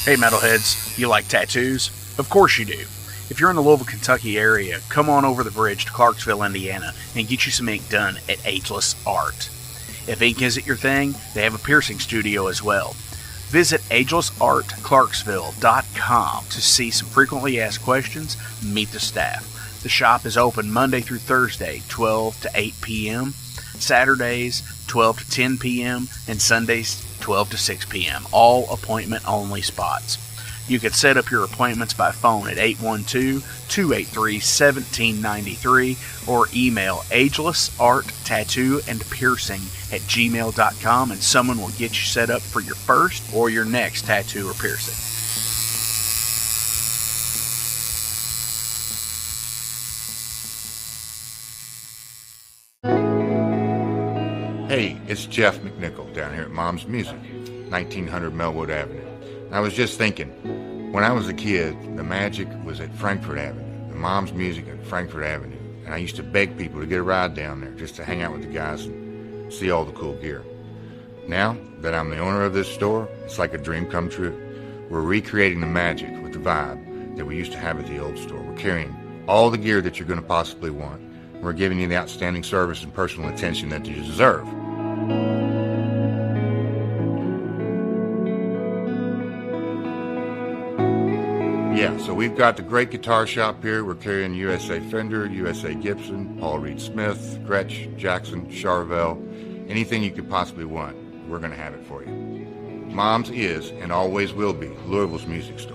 Hey metalheads, you like tattoos? Of course you do. If you're in the Louisville, Kentucky area, come on over the bridge to Clarksville, Indiana, and get you some ink done at Ageless Art. If ink isn't your thing, they have a piercing studio as well. Visit agelessartclarksville.com to see some frequently asked questions, meet the staff. The shop is open Monday through Thursday, 12 to 8 p.m., Saturdays, 12 to 10 p.m., and Sundays, 12 to 6 p.m., all appointment-only spots. You can set up your appointments by phone at 812-283-1793 or email agelessarttattooandpiercing@gmail.com and someone will get you set up for your first or your next tattoo or piercing. Hey, it's Jeff McNichol down here at Mom's Music, 1900 Melwood Avenue. I was just thinking, when I was a kid, the magic was at Frankfort Avenue, the Mom's Music at Frankfort Avenue, and I used to beg people to get a ride down there just to hang out with the guys and see all the cool gear. Now that I'm the owner of this store, it's like a dream come true. We're recreating the magic with the vibe that we used to have at the old store. We're carrying all the gear that you're going to possibly want. We're giving you the outstanding service and personal attention that you deserve. Yeah, so we've got the great guitar shop here. We're carrying USA Fender, USA Gibson, Paul Reed Smith, Gretsch, Jackson, Charvel. Anything you could possibly want, we're going to have it for you. Mom's is, and always will be, Louisville's music store.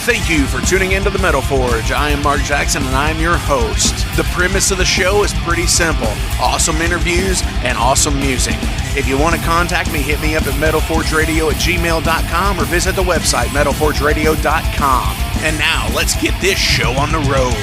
Thank you for tuning into the Metal Forge. I am Mark Jackson and I am your host. The premise of the show is pretty simple. Awesome interviews and awesome music. If you want to contact me, hit me up at metalforgeradio@gmail.com or visit the website metalforgeradio.com. And now, let's get this show on the road.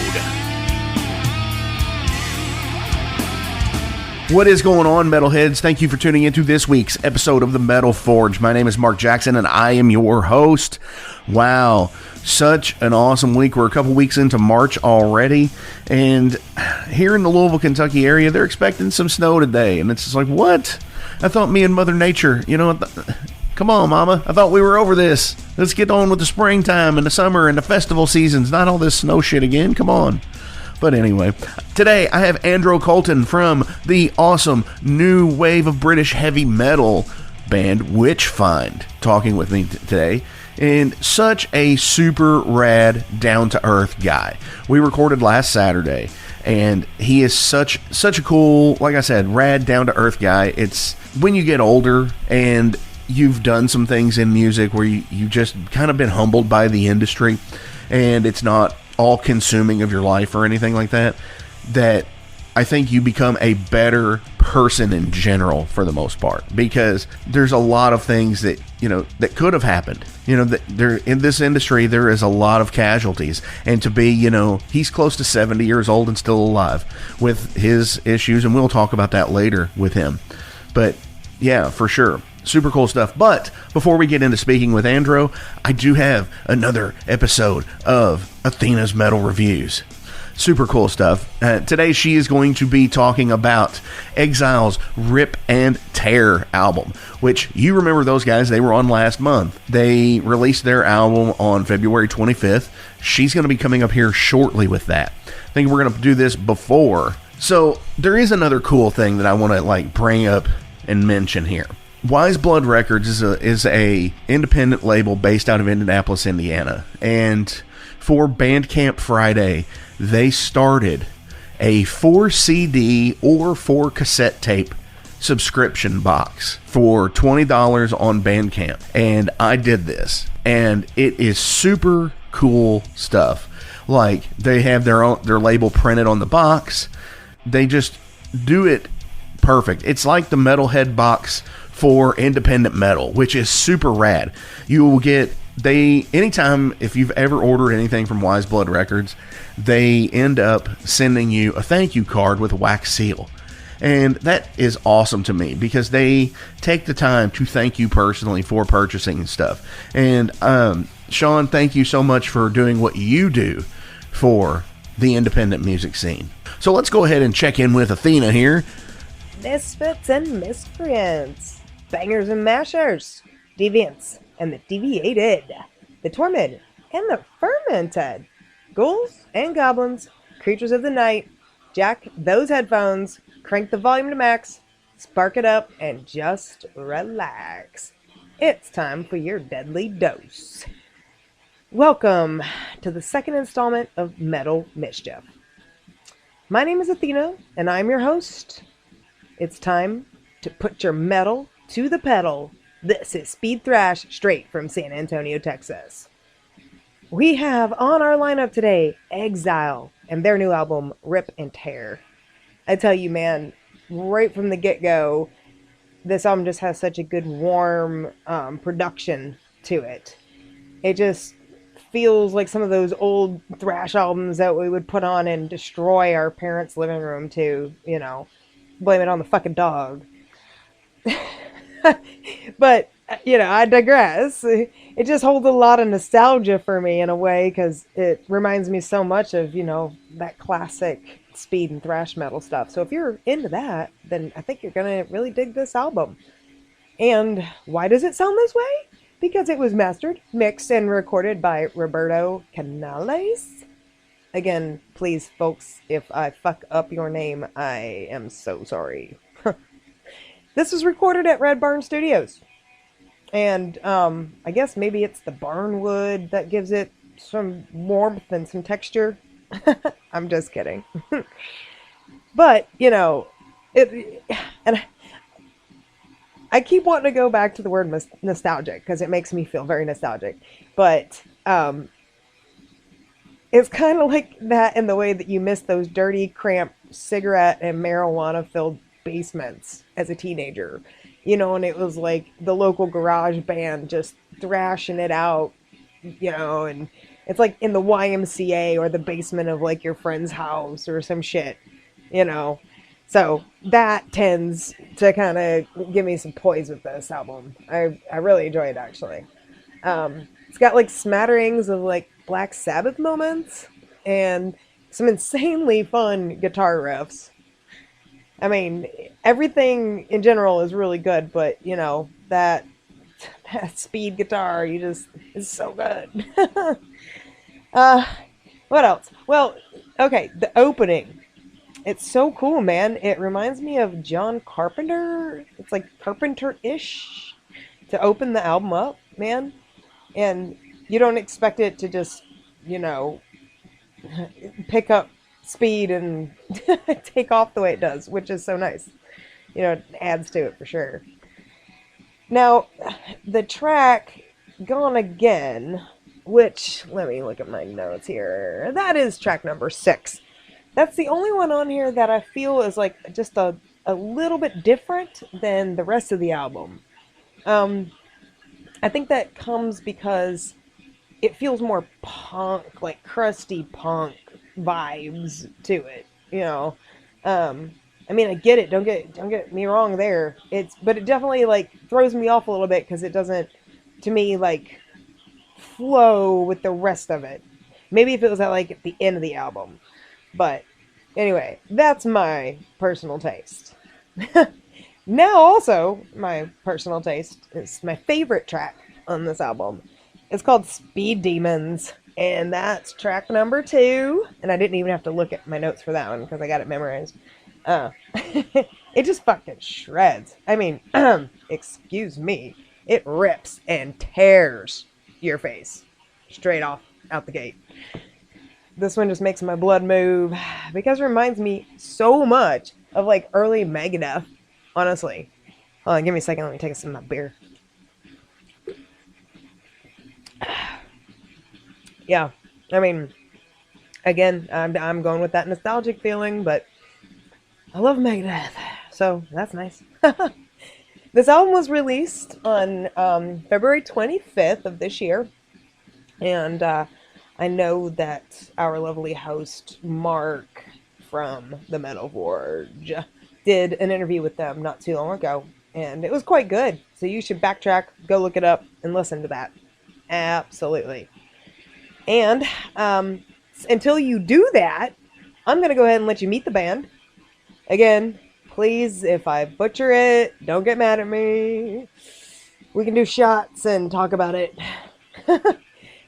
What is going on, metalheads? Thank you for tuning into this week's episode of the Metal Forge. My name is Mark Jackson and I am your host. Wow. Such an awesome week. We're a couple weeks into March already, and here in the Louisville, Kentucky area, they're expecting some snow today, and it's just like, what? I thought me and Mother Nature, come on, Mama. I thought we were over this. Let's get on with the springtime and the summer and the festival seasons, not all this snow shit again. Come on. But anyway, today I have Andro Coulton from the awesome new wave of British heavy metal band Witchfynde talking with me today. And such a super rad, down-to-earth guy. We recorded last Saturday, and he is such a cool, like I said, rad, down-to-earth guy. It's when you get older and you've done some things in music where you just kind of been humbled by the industry, and it's not all-consuming of your life or anything like that, that I think you become a better person in general for the most part, because there's a lot of things that, that could have happened. That there in this industry, there is a lot of casualties, and to be, he's close to 70 years old and still alive with his issues, and we'll talk about that later with him. But yeah, for sure. Super cool stuff. But before we get into speaking with Andro, I do have another episode of Athena's Metal Reviews. Super cool stuff. Today she is going to be talking about X.I.L's Rip and Tear album, which you remember those guys, they were on last month. They released their album on February 25th. She's going to be coming up here shortly with that. I think we're going to do this before. So there is another cool thing that I want to bring up and mention here. Wise Blood Records is a independent label based out of Indianapolis, Indiana. And for Bandcamp Friday, they started a 4 CD or 4 cassette tape subscription box for $20 on Bandcamp. And I did this, and it is super cool stuff. They have their label printed on the box. They just do it perfect. It's like the Metalhead box for independent metal, which is super rad. You will get anytime, if you've ever ordered anything from Wise Blood Records, they end up sending you a thank you card with a wax seal. And that is awesome to me because they take the time to thank you personally for purchasing stuff. And Sean, thank you so much for doing what you do for the independent music scene. So let's go ahead and check in with Athena here. Misfits and miscreants, bangers and mashers, deviants and the deviated, the tormented and the fermented, ghouls and goblins, creatures of the night. Jack those headphones, crank the volume to max, spark it up, and just relax. It's time for your deadly dose. Welcome to the second installment of Metal Mischief. My name is Athena, and I'm your host. It's time to put your metal to the pedal. This is Speed Thrash straight from San Antonio, Texas. We have on our lineup today X.I.L and their new album, Rip and Tear. I tell you, man, right from the get-go, this album just has such a good, warm production to it. It just feels like some of those old thrash albums that we would put on and destroy our parents' living room to, you know, blame it on the fucking dog. But, you know, I digress. It just holds a lot of nostalgia for me in a way because it reminds me so much of, you know, that classic speed and thrash metal stuff. So if you're into that, then I think you're going to really dig this album. And why does it sound this way? Because it was mastered, mixed, and recorded by Roberto Canales. Again, please, folks, if I fuck up your name, I am so sorry. This was recorded at Red Barn Studios. And I guess maybe it's the barnwood that gives it some warmth and some texture. I'm just kidding. But, you know, and I keep wanting to go back to the word nostalgic because it makes me feel very nostalgic. But it's kind of like that in the way that you miss those dirty, cramped, cigarette and marijuana-filled basements as a teenager. You know, and it was like the local garage band just thrashing it out, you know, and it's like in the YMCA or the basement of like your friend's house or some shit, you know. So that tends to kind of give me some poise with this album. I really enjoy it, actually. It's got like smatterings of like Black Sabbath moments and some insanely fun guitar riffs. I mean, everything in general is really good, but, you know, that speed guitar, is so good. What else? Well, okay, the opening. It's so cool, man. It reminds me of John Carpenter. It's like Carpenter-ish to open the album up, man. And you don't expect it to just, you know, pick up speed and take off the way it does, which is so nice. You know, it adds to it for sure. Now, the track Gone Again, which, let me look at my notes here. That is track number 6. That's the only one on here that I feel is like just a little bit different than the rest of the album. I think that comes because it feels more punk, like crusty punk vibes to it, you know. I mean, I get it. Don't get me wrong there. But it definitely like throws me off a little bit because it doesn't, to me, like flow with the rest of it. Maybe if it was at the end of the album. But anyway, that's my personal taste. Now also, my personal taste is my favorite track on this album. It's called Speed Demons, and that's track number 2. And I didn't even have to look at my notes for that one because I got it memorized. It just fucking shreds. I mean, excuse me. It rips and tears your face straight off out the gate. This one just makes my blood move because it reminds me so much of like early Megadeth, honestly. Hold on, give me a second. Let me take a sip of my beer. Yeah, I mean, again, I'm going with that nostalgic feeling, but I love Megadeth, so that's nice. This album was released on February 25th of this year, and I know that our lovely host, Mark, from the Metal Forge, did an interview with them not too long ago, and it was quite good. So you should backtrack, go look it up, and listen to that. Absolutely. And until you do that, I'm going to go ahead and let you meet the band. Again, please, if I butcher it, don't get mad at me. We can do shots and talk about it. All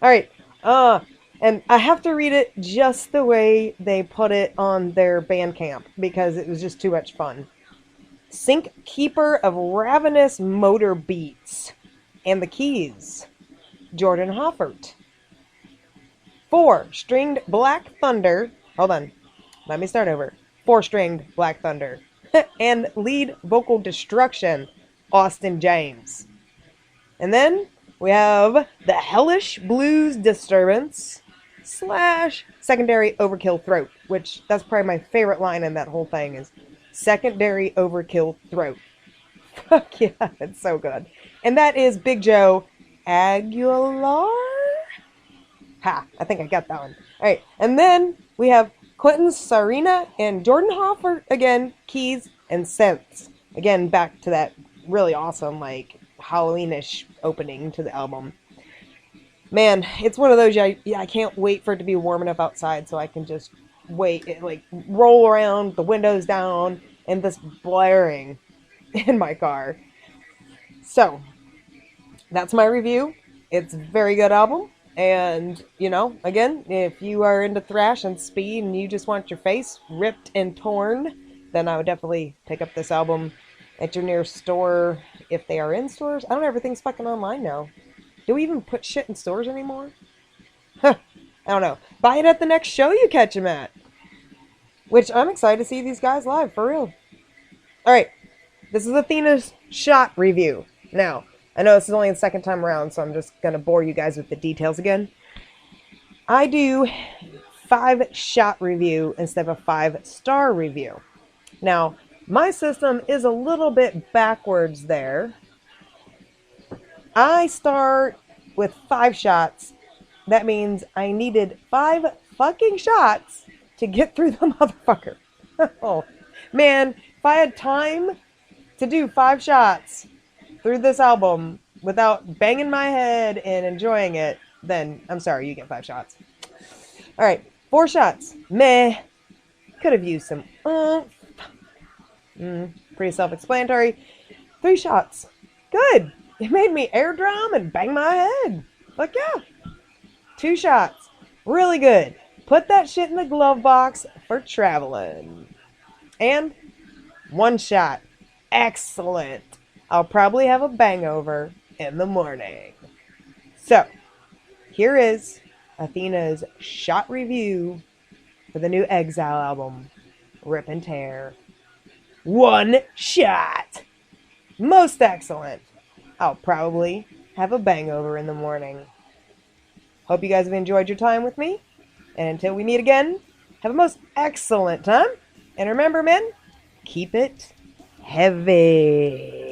right. And I have to read it just the way they put it on their Bandcamp because it was just too much fun. Keeper of Ravenous Motor Beats. And the keys, Jordan Hoffert. 4-stringed Black Thunder. Hold on. Let me start over. 4-stringed Black Thunder. And lead vocal destruction, Austin James. And then we have the Hellish Blues Disturbance / Secondary Overkill Throat, which that's probably my favorite line in that whole thing is Secondary Overkill Throat. Fuck yeah, it's so good. And that is Big Joe Aguilar? Ha, I think I got that one. Alright, and then we have Quentin Sarina and Jordan Hoffer, again, keys and synths. Again, back to that really awesome, like, Halloweenish opening to the album. Man, it's one of those, I can't wait for it to be warm enough outside so I can just wait, like, roll around, the windows down, and this blaring in my car. So, that's my review. It's a very good album. And, you know, again, if you are into thrash and speed and you just want your face ripped and torn, then I would definitely pick up this album at your nearest store, if they are in stores. I don't know, everything's fucking online now. Do we even put shit in stores anymore? Huh, I don't know. Buy it at the next show you catch them at. Which, I'm excited to see these guys live, for real. Alright, this is Athena's shot review. Now, I know this is only the second time around, so I'm just going to bore you guys with the details again. I do 5-shot review instead of a 5-star review. Now, my system is a little bit backwards there. I start with 5 shots. That means I needed 5 fucking shots to get through the motherfucker. Oh, man, if I had time to do 5 shots through this album without banging my head and enjoying it, then I'm sorry, you get 5 shots. Alright, 4 shots. Meh. Could have used some pretty self-explanatory. 3 shots. Good. It made me air drum and bang my head. Fuck yeah. 2 shots. Really good. Put that shit in the glove box for traveling. And 1 shot. Excellent. I'll probably have a bangover in the morning. So, here is Athena's shot review for the new X.I.L album, Rip and Tear. 1 shot. Most excellent. I'll probably have a bangover in the morning. Hope you guys have enjoyed your time with me. And until we meet again, have a most excellent time. And remember, men, keep it heavy.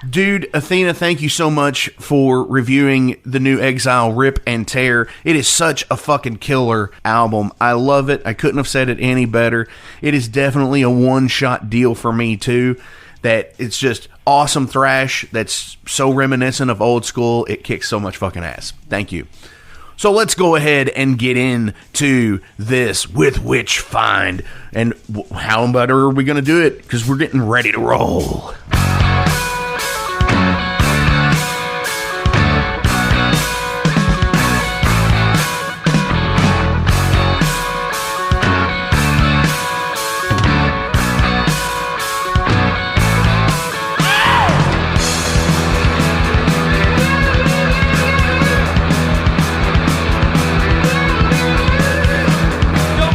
Dude, Athena, thank you so much for reviewing the new X.I.L Rip and Tear. It is such a fucking killer album. I love it. I couldn't have said it any better. It is definitely a one-shot deal for me, too. That it's just awesome thrash that's so reminiscent of old school. It kicks so much fucking ass. Thank you. So let's go ahead and get into this with Witchfynde. And how better are we going to do it? Because we're getting ready to roll.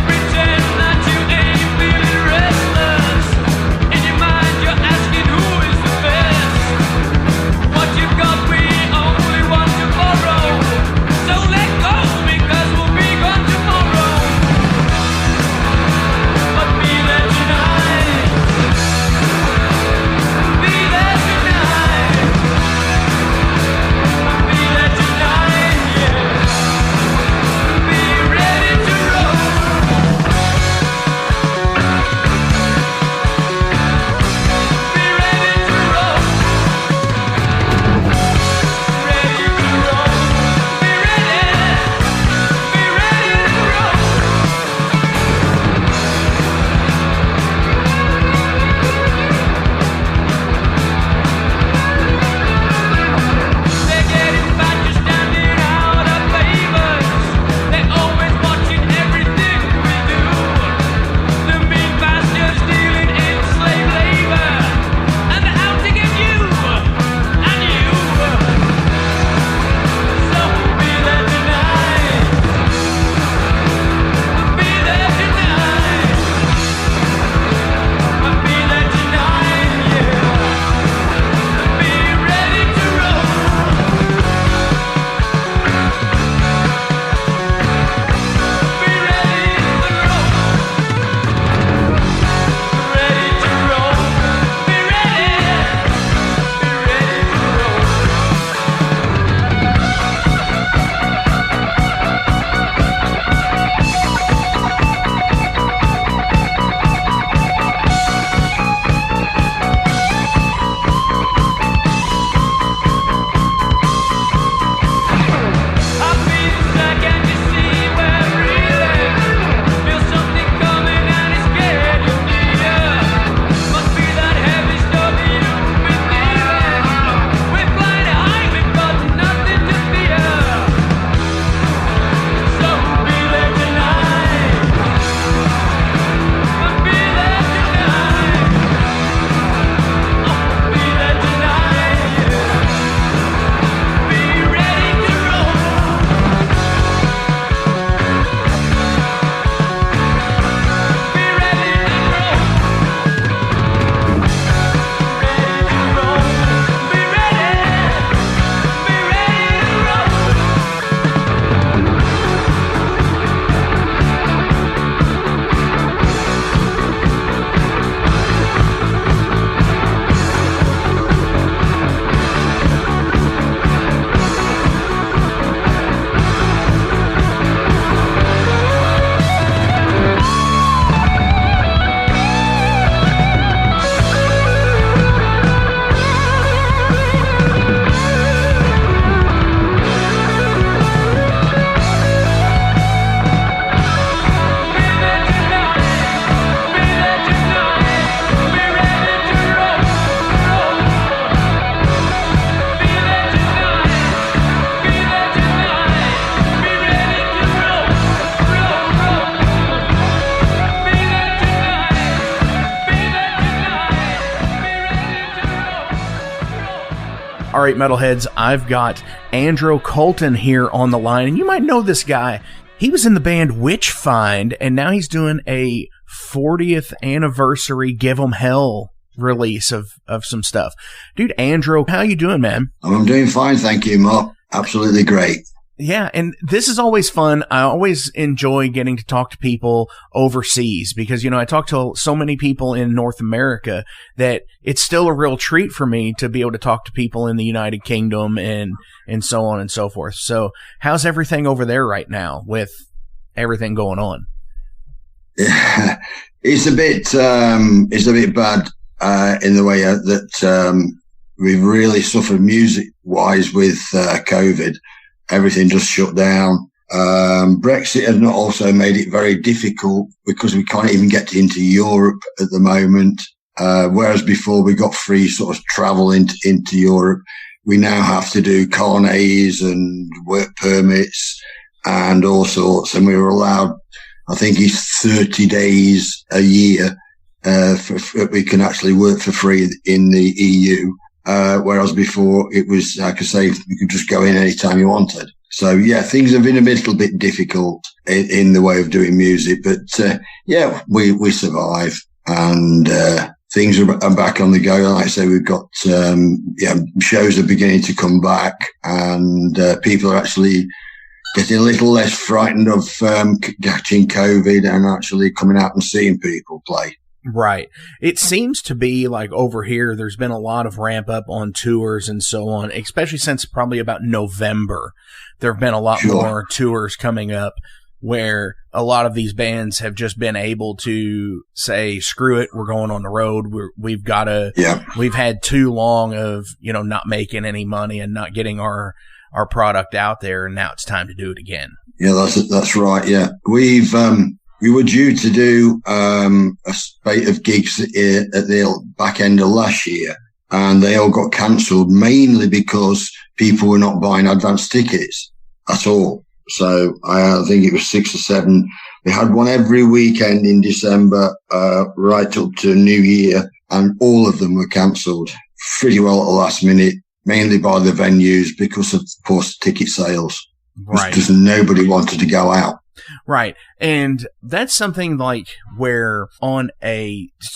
Pretend that you ain't feeling restless. In your mind, you're asking who All right, metalheads, I've got Andro Coulton here on the line, and you might know this guy. He was in the band Witchfynde, and now he's doing a 40th anniversary Give 'Em Hell release of some stuff. Dude, Andro, how you doing, man? I'm doing fine, thank you, Mark. Absolutely great. Yeah, and this is always fun. I always enjoy getting to talk to people overseas because, I talk to so many people in North America that it's still a real treat for me to be able to talk to people in the United Kingdom and so on and so forth. So how's everything over there right now with everything going on? Yeah, it's a bit bad in the way that we've really suffered music-wise with COVID. Everything just shut down. Brexit has not also made it very difficult because we can't even get into Europe at the moment. Whereas before we got free sort of travel into Europe, we now have to do carnets and work permits and all sorts. And we were allowed, I think it's 30 days a year, we can actually work for free in the EU. Whereas before it was, like I say, you could just go in anytime you wanted. So yeah, things have been a little bit difficult in the way of doing music, but yeah, we survive and things are back on the go. Like I say, we've got shows are beginning to come back, and people are actually getting a little less frightened of catching COVID and actually coming out and seeing people play. Right. It seems to be like over here, there's been a lot of ramp up on tours and so on, especially since probably about November. There have been a lot more tours coming up where a lot of these bands have just been able to say, screw it, we're going on the road. We've had too long of, not making any money and not getting our product out there. And now it's time to do it again. Yeah, that's right. Yeah. We were due to do a spate of gigs at the back end of last year, and they all got cancelled mainly because people were not buying advance tickets at all. So I think it was 6 or 7. We had one every weekend in December, right up to New Year, and all of them were cancelled pretty well at the last minute, mainly by the venues because of poor ticket sales. Right. Because nobody wanted to go out. Right. And that's something like where on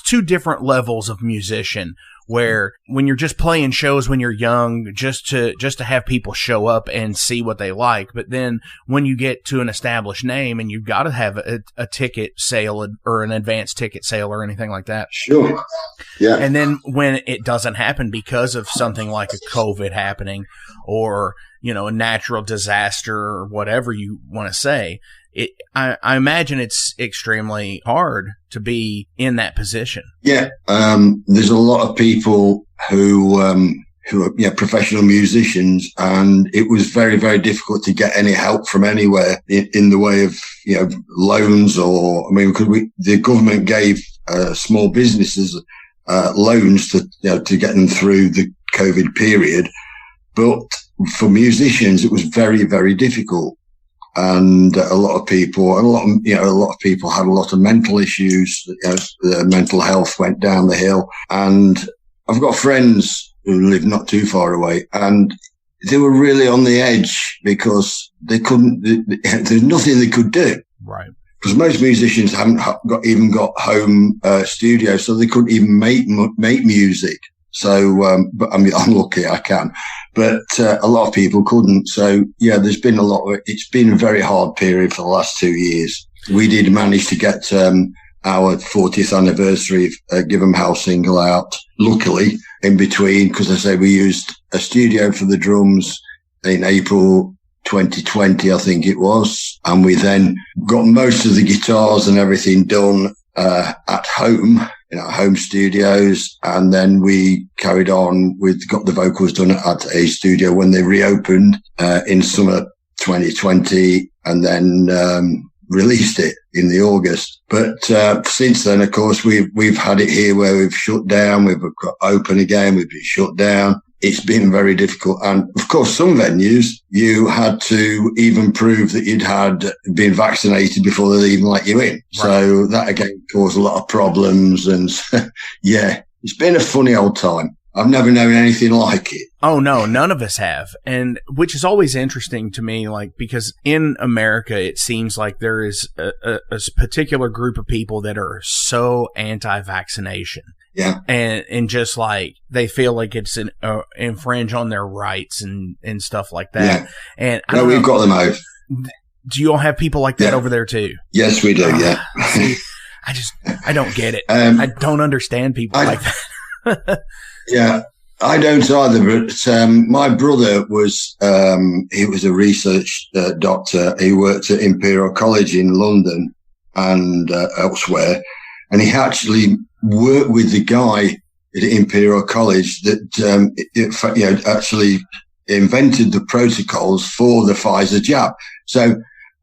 two different levels of musician, where when you're just playing shows when you're young, just to have people show up and see what they like. But then when you get to an established name and you've got to have a ticket sale or an advanced ticket sale or anything like that. Sure. Yeah. And then when it doesn't happen because of something like a COVID happening or, a natural disaster or whatever you want to say, I imagine it's extremely hard to be in that position. Yeah. There's a lot of people who are professional musicians, and it was very, very difficult to get any help from anywhere in the way of, loans the government gave small businesses loans to get them through the COVID period. But for musicians, it was very, very difficult. And a lot of people had a lot of mental issues. Their mental health went down the hill. And I've got friends who live not too far away, and they were really on the edge because there's nothing they could do. Right. Because most musicians haven't got home studios, so they couldn't even make music. So, but I'm lucky I can, but a lot of people couldn't. So yeah, there's been it's been a very hard period for the last 2 years. We did manage to get our 40th anniversary Give 'Em Hell single out, luckily, in between, because I say we used a studio for the drums in April 2020, I think it was. And we then got most of the guitars and everything done at home, in our home studios, and then we carried on got the vocals done at a studio when they reopened in summer 2020, and then released it in the August. But since then, of course, we've had it here where we've shut down, we've got open again, we've been shut down. It's been very difficult. And of course, some venues, you had to even prove that you'd been vaccinated before they even let you in. Right. So that again caused a lot of problems. And yeah, it's been a funny old time. I've never known anything like it. Oh, no, none of us have. And which is always interesting to me, like, because in America, it seems like there is a particular group of people that are so anti-vaccination. Yeah. And just like, they feel like it's infringe on their rights and stuff like that. Yeah. And we've got them out. Do you all have people like that over there too? Yes, we do. Yeah. See, I don't get it. I don't understand people like that. Yeah, I don't either. But my brother was he was a research doctor. He worked at Imperial College in London and elsewhere, and he actually worked with the guy at Imperial College that actually invented the protocols for the Pfizer jab. So,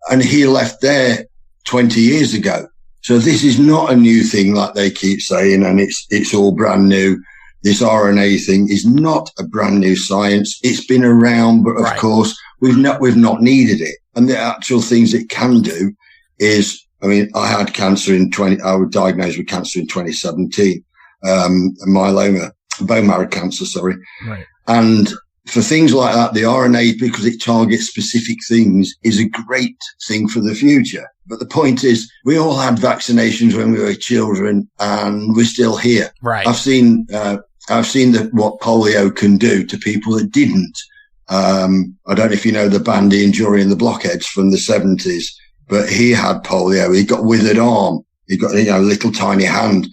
and he left there 20 years ago. So this is not a new thing like they keep saying, and it's all brand new. This RNA thing is not a brand new science. It's been around, but of course we've not needed it. And the actual things it can do is, I mean, I had cancer I was diagnosed with cancer in 2017, myeloma, bone marrow cancer, sorry. Right. And for things like that, the RNA, because it targets specific things, is a great thing for the future. But the point is, we all had vaccinations when we were children, and we're still here. Right. I've seen what polio can do to people that didn't. I don't know if you know the band Enduring and the Blockheads from the 70s, but he had polio. He got withered arm. He got, a little tiny hand.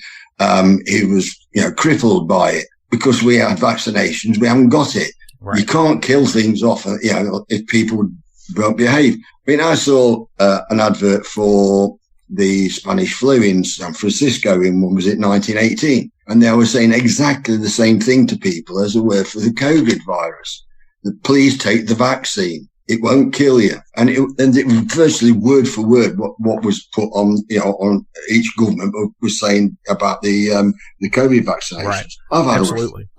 He was, crippled by it. Because we had vaccinations, we haven't got it. Right. You can't kill things off, if people don't behave. I mean, I saw an advert for the Spanish flu in San Francisco in, 1918? And they were saying exactly the same thing to people as they were for the COVID virus. Please take the vaccine. It won't kill you. And it was virtually word for word what was put on, on each government was saying about the COVID vaccinations. Right.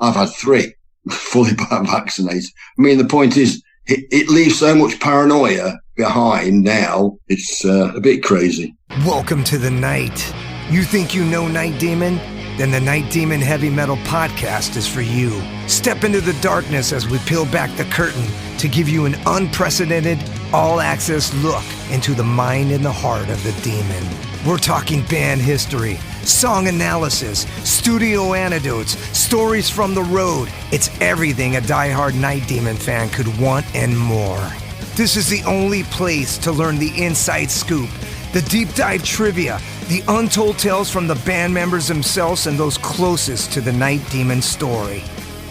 I've had 3 fully vaccinated. I mean, the point is, it leaves so much paranoia behind now. It's a bit crazy. Welcome to the night. You think you know Night Demon? Then the Night Demon Heavy Metal Podcast is for you. Step into the darkness as we peel back the curtain to give you an unprecedented, all-access look into the mind and the heart of the demon. We're talking band history, song analysis, studio anecdotes, stories from the road. It's everything a diehard Night Demon fan could want and more. This is the only place to learn the inside scoop, the deep dive trivia, the untold tales from the band members themselves and those closest to the Night Demon story.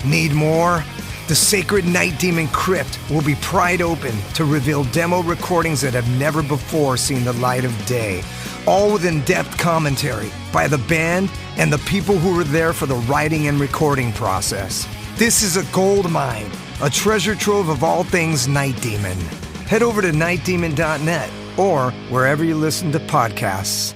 Need more? The Sacred Night Demon Crypt will be pried open to reveal demo recordings that have never before seen the light of day, all with in-depth commentary by the band and the people who were there for the writing and recording process. This is a gold mine, a treasure trove of all things Night Demon. Head over to nightdemon.net or wherever you listen to podcasts.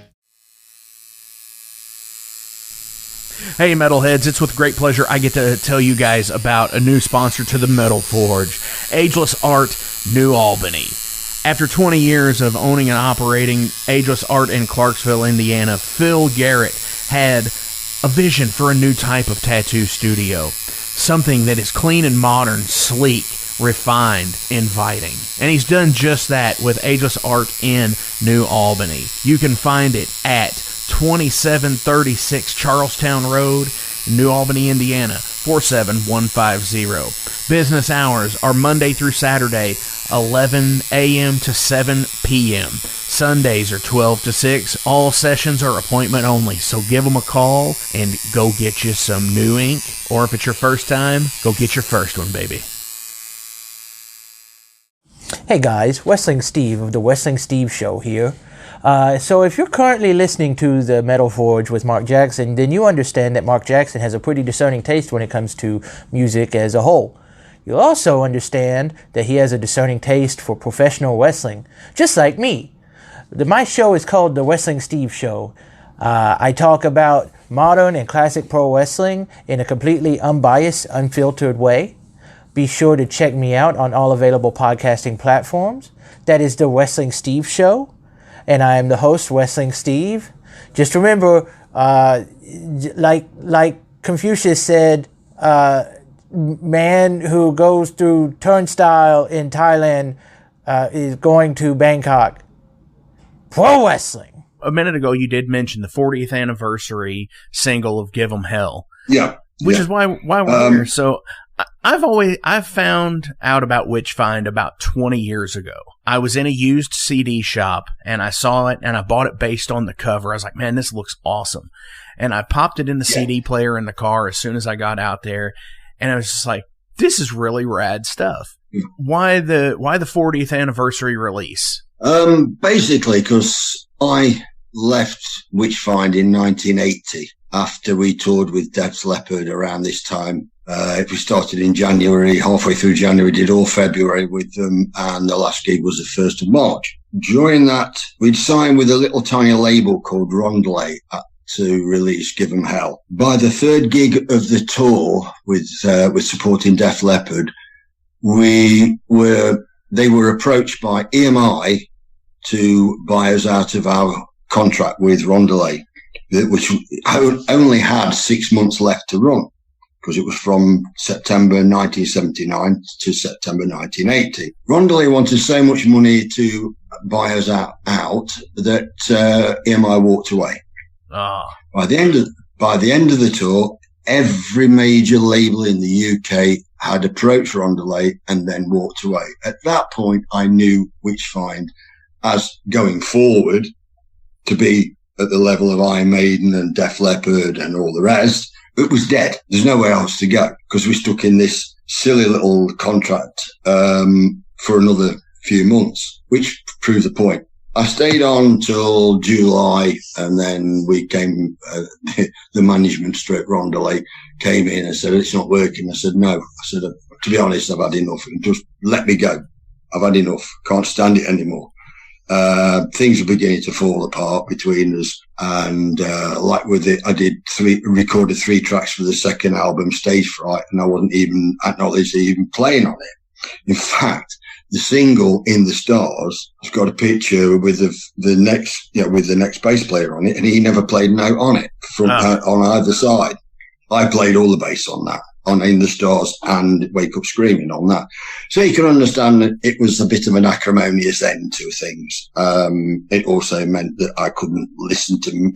Hey Metalheads, it's with great pleasure I get to tell you guys about a new sponsor to the Metal Forge, Ageless Art, New Albany. After 20 years of owning and operating Ageless Art in Clarksville, Indiana, Phil Garrett had a vision for a new type of tattoo studio. Something that is clean and modern, sleek, refined, inviting. And he's done just that with Ageless Art in New Albany. You can find it at 2736 Charlestown Road, New Albany, Indiana, 47150. Business hours are Monday through Saturday, 11 a.m. to 7 p.m. Sundays are 12 to 6. All sessions are appointment only, so give them a call and go get you some new ink. Or if it's your first time, go get your first one, baby. Hey guys, Wrestling Steve of the Wrestling Steve Show here. So if you're currently listening to the Metal Forge with Mark Jackson, then you understand that Mark Jackson has a pretty discerning taste when it comes to music as a whole. You'll also understand that he has a discerning taste for professional wrestling, just like me. My show is called the Wrestling Steve Show. I talk about modern and classic pro wrestling in a completely unbiased, unfiltered way. Be sure to check me out on all available podcasting platforms. That is the Wrestling Steve Show. And I am the host, Wrestling Steve. Just remember, like Confucius said, man who goes through turnstile in Thailand is going to Bangkok. Pro wrestling. A minute ago, you did mention the 40th anniversary single of "Give 'Em Hell." Yeah, which is why we're here. So I've found out about Witchfynde about 20 years ago. I was in a used CD shop and I saw it and I bought it based on the cover. I was like, man, this looks awesome. And I popped it in the CD player in the car as soon as I got out there. And I was just like, this is really rad stuff. Why the 40th anniversary release? Basically, because I left Witchfynde in 1980 after we toured with Def Leppard around this time. We started in January, halfway through January, did all February with them, and the last gig was the 1st of March. During that, we'd signed with a little tiny label called Rondelay to release Give 'Em Hell. By the third gig of the tour with supporting Def Leppard, they were approached by EMI to buy us out of our contract with Rondelay, which only had 6 months left to run, because it was from September 1979 to September 1980. Rondelay wanted so much money to buy us out that EMI walked away. By the end of the tour, every major label in the UK had approached Rondelay and then walked away. At that point, I knew Witchfynde as going forward to be at the level of Iron Maiden and Def Leppard and all the rest. It was dead. There's nowhere else to go because we stuck in this silly little contract for another few months, which proved the point. I stayed on till July, and then the management straight Rondelay came in and said, it's not working. I said, no. I said, to be honest, I've had enough. Just let me go. I've had enough. Can't stand it anymore. Things are beginning to fall apart between us. And, like with it, I recorded 3 tracks for the second album, Stage Fright, and I wasn't even acknowledged even playing on it. In fact, the single In the Stars has got a picture with the next bass player on it, and he never played a note on it on either side. I played all the bass on that, on In the Stars and Wake Up Screaming on that. So you can understand that it was a bit of an acrimonious end to things. It also meant that I couldn't listen to,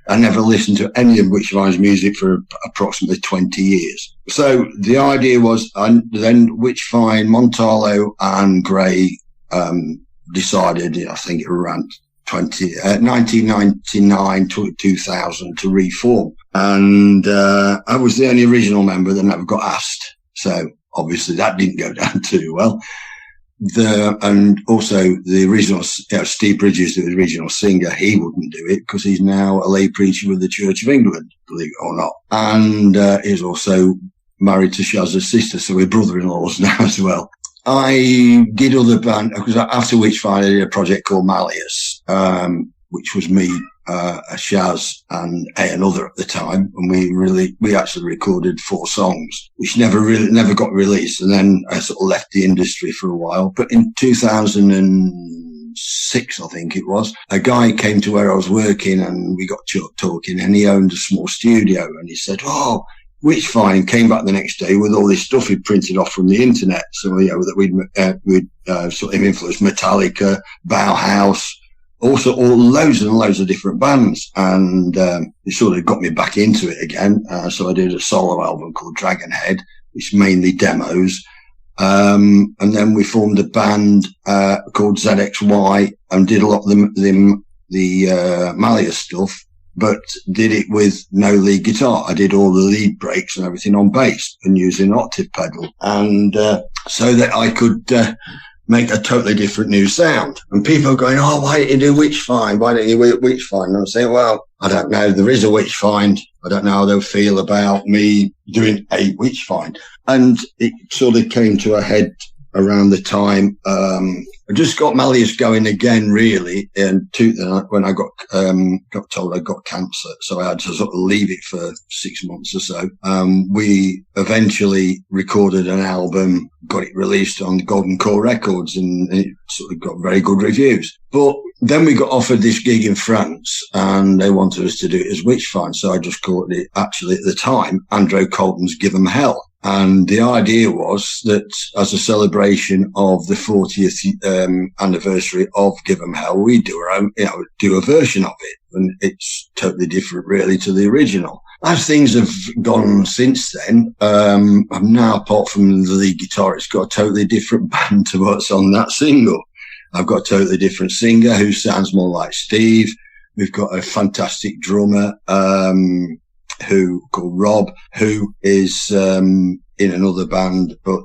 I never listened to any of Witchfynde's music for approximately 20 years. So the idea was, then Witchfynde, Montalo and Gray, decided, I think it was around 1999 to 2000 to reform. And I was the only original member that never got asked. So obviously that didn't go down too well. And also the original, Steve Bridges, the original singer, he wouldn't do it because he's now a lay preacher with the Church of England, believe it or not. And he's also married to Shazza's sister, so we're brother-in-laws now as well. I did other band, because after Witchfynde I did a project called Malleus, which was me, Shaz and another at the time, and we actually recorded 4 songs, which never got released, and then I sort of left the industry for a while. But in 2006, I think it was, a guy came to where I was working, and we got talking, and he owned a small studio, and he said, Witchfynde came back the next day with all this stuff he'd printed off from the internet. So, that we'd sort of influenced Metallica, Bauhaus, also loads and loads of different bands. And it sort of got me back into it again. So I did a solo album called Dragonhead, which is mainly demos. And then we formed a band called ZXY and did a lot of the Malleus stuff, but did it with no lead guitar. I did all the lead breaks and everything on bass and using an octave pedal. And so that I could make a totally different new sound. And people are going, why don't you do Witchfynde? Why don't you do Witchfynde? And I'm saying, well, I don't know. There is a Witchfynde. I don't know how they'll feel about me doing a Witchfynde. And it sort of came to a head around the time I just got Malleus going again, really, when I got told I got cancer, so I had to sort of leave it for 6 months or so. We eventually recorded an album, got it released on Golden Core Records, and it sort of got very good reviews. But then we got offered this gig in France, and they wanted us to do it as Witchfynde, so I just called it, actually at the time, Andro Coulton's Give 'Em Hell. And the idea was that as a celebration of the 40th anniversary of Give 'Em Hell, we do our own, do a version of it. And it's totally different, really, to the original. As things have gone since then, I've now, apart from the lead guitarist, got a totally different band to what's on that single. I've got a totally different singer who sounds more like Steve. We've got a fantastic drummer, called Rob, who is in another band, but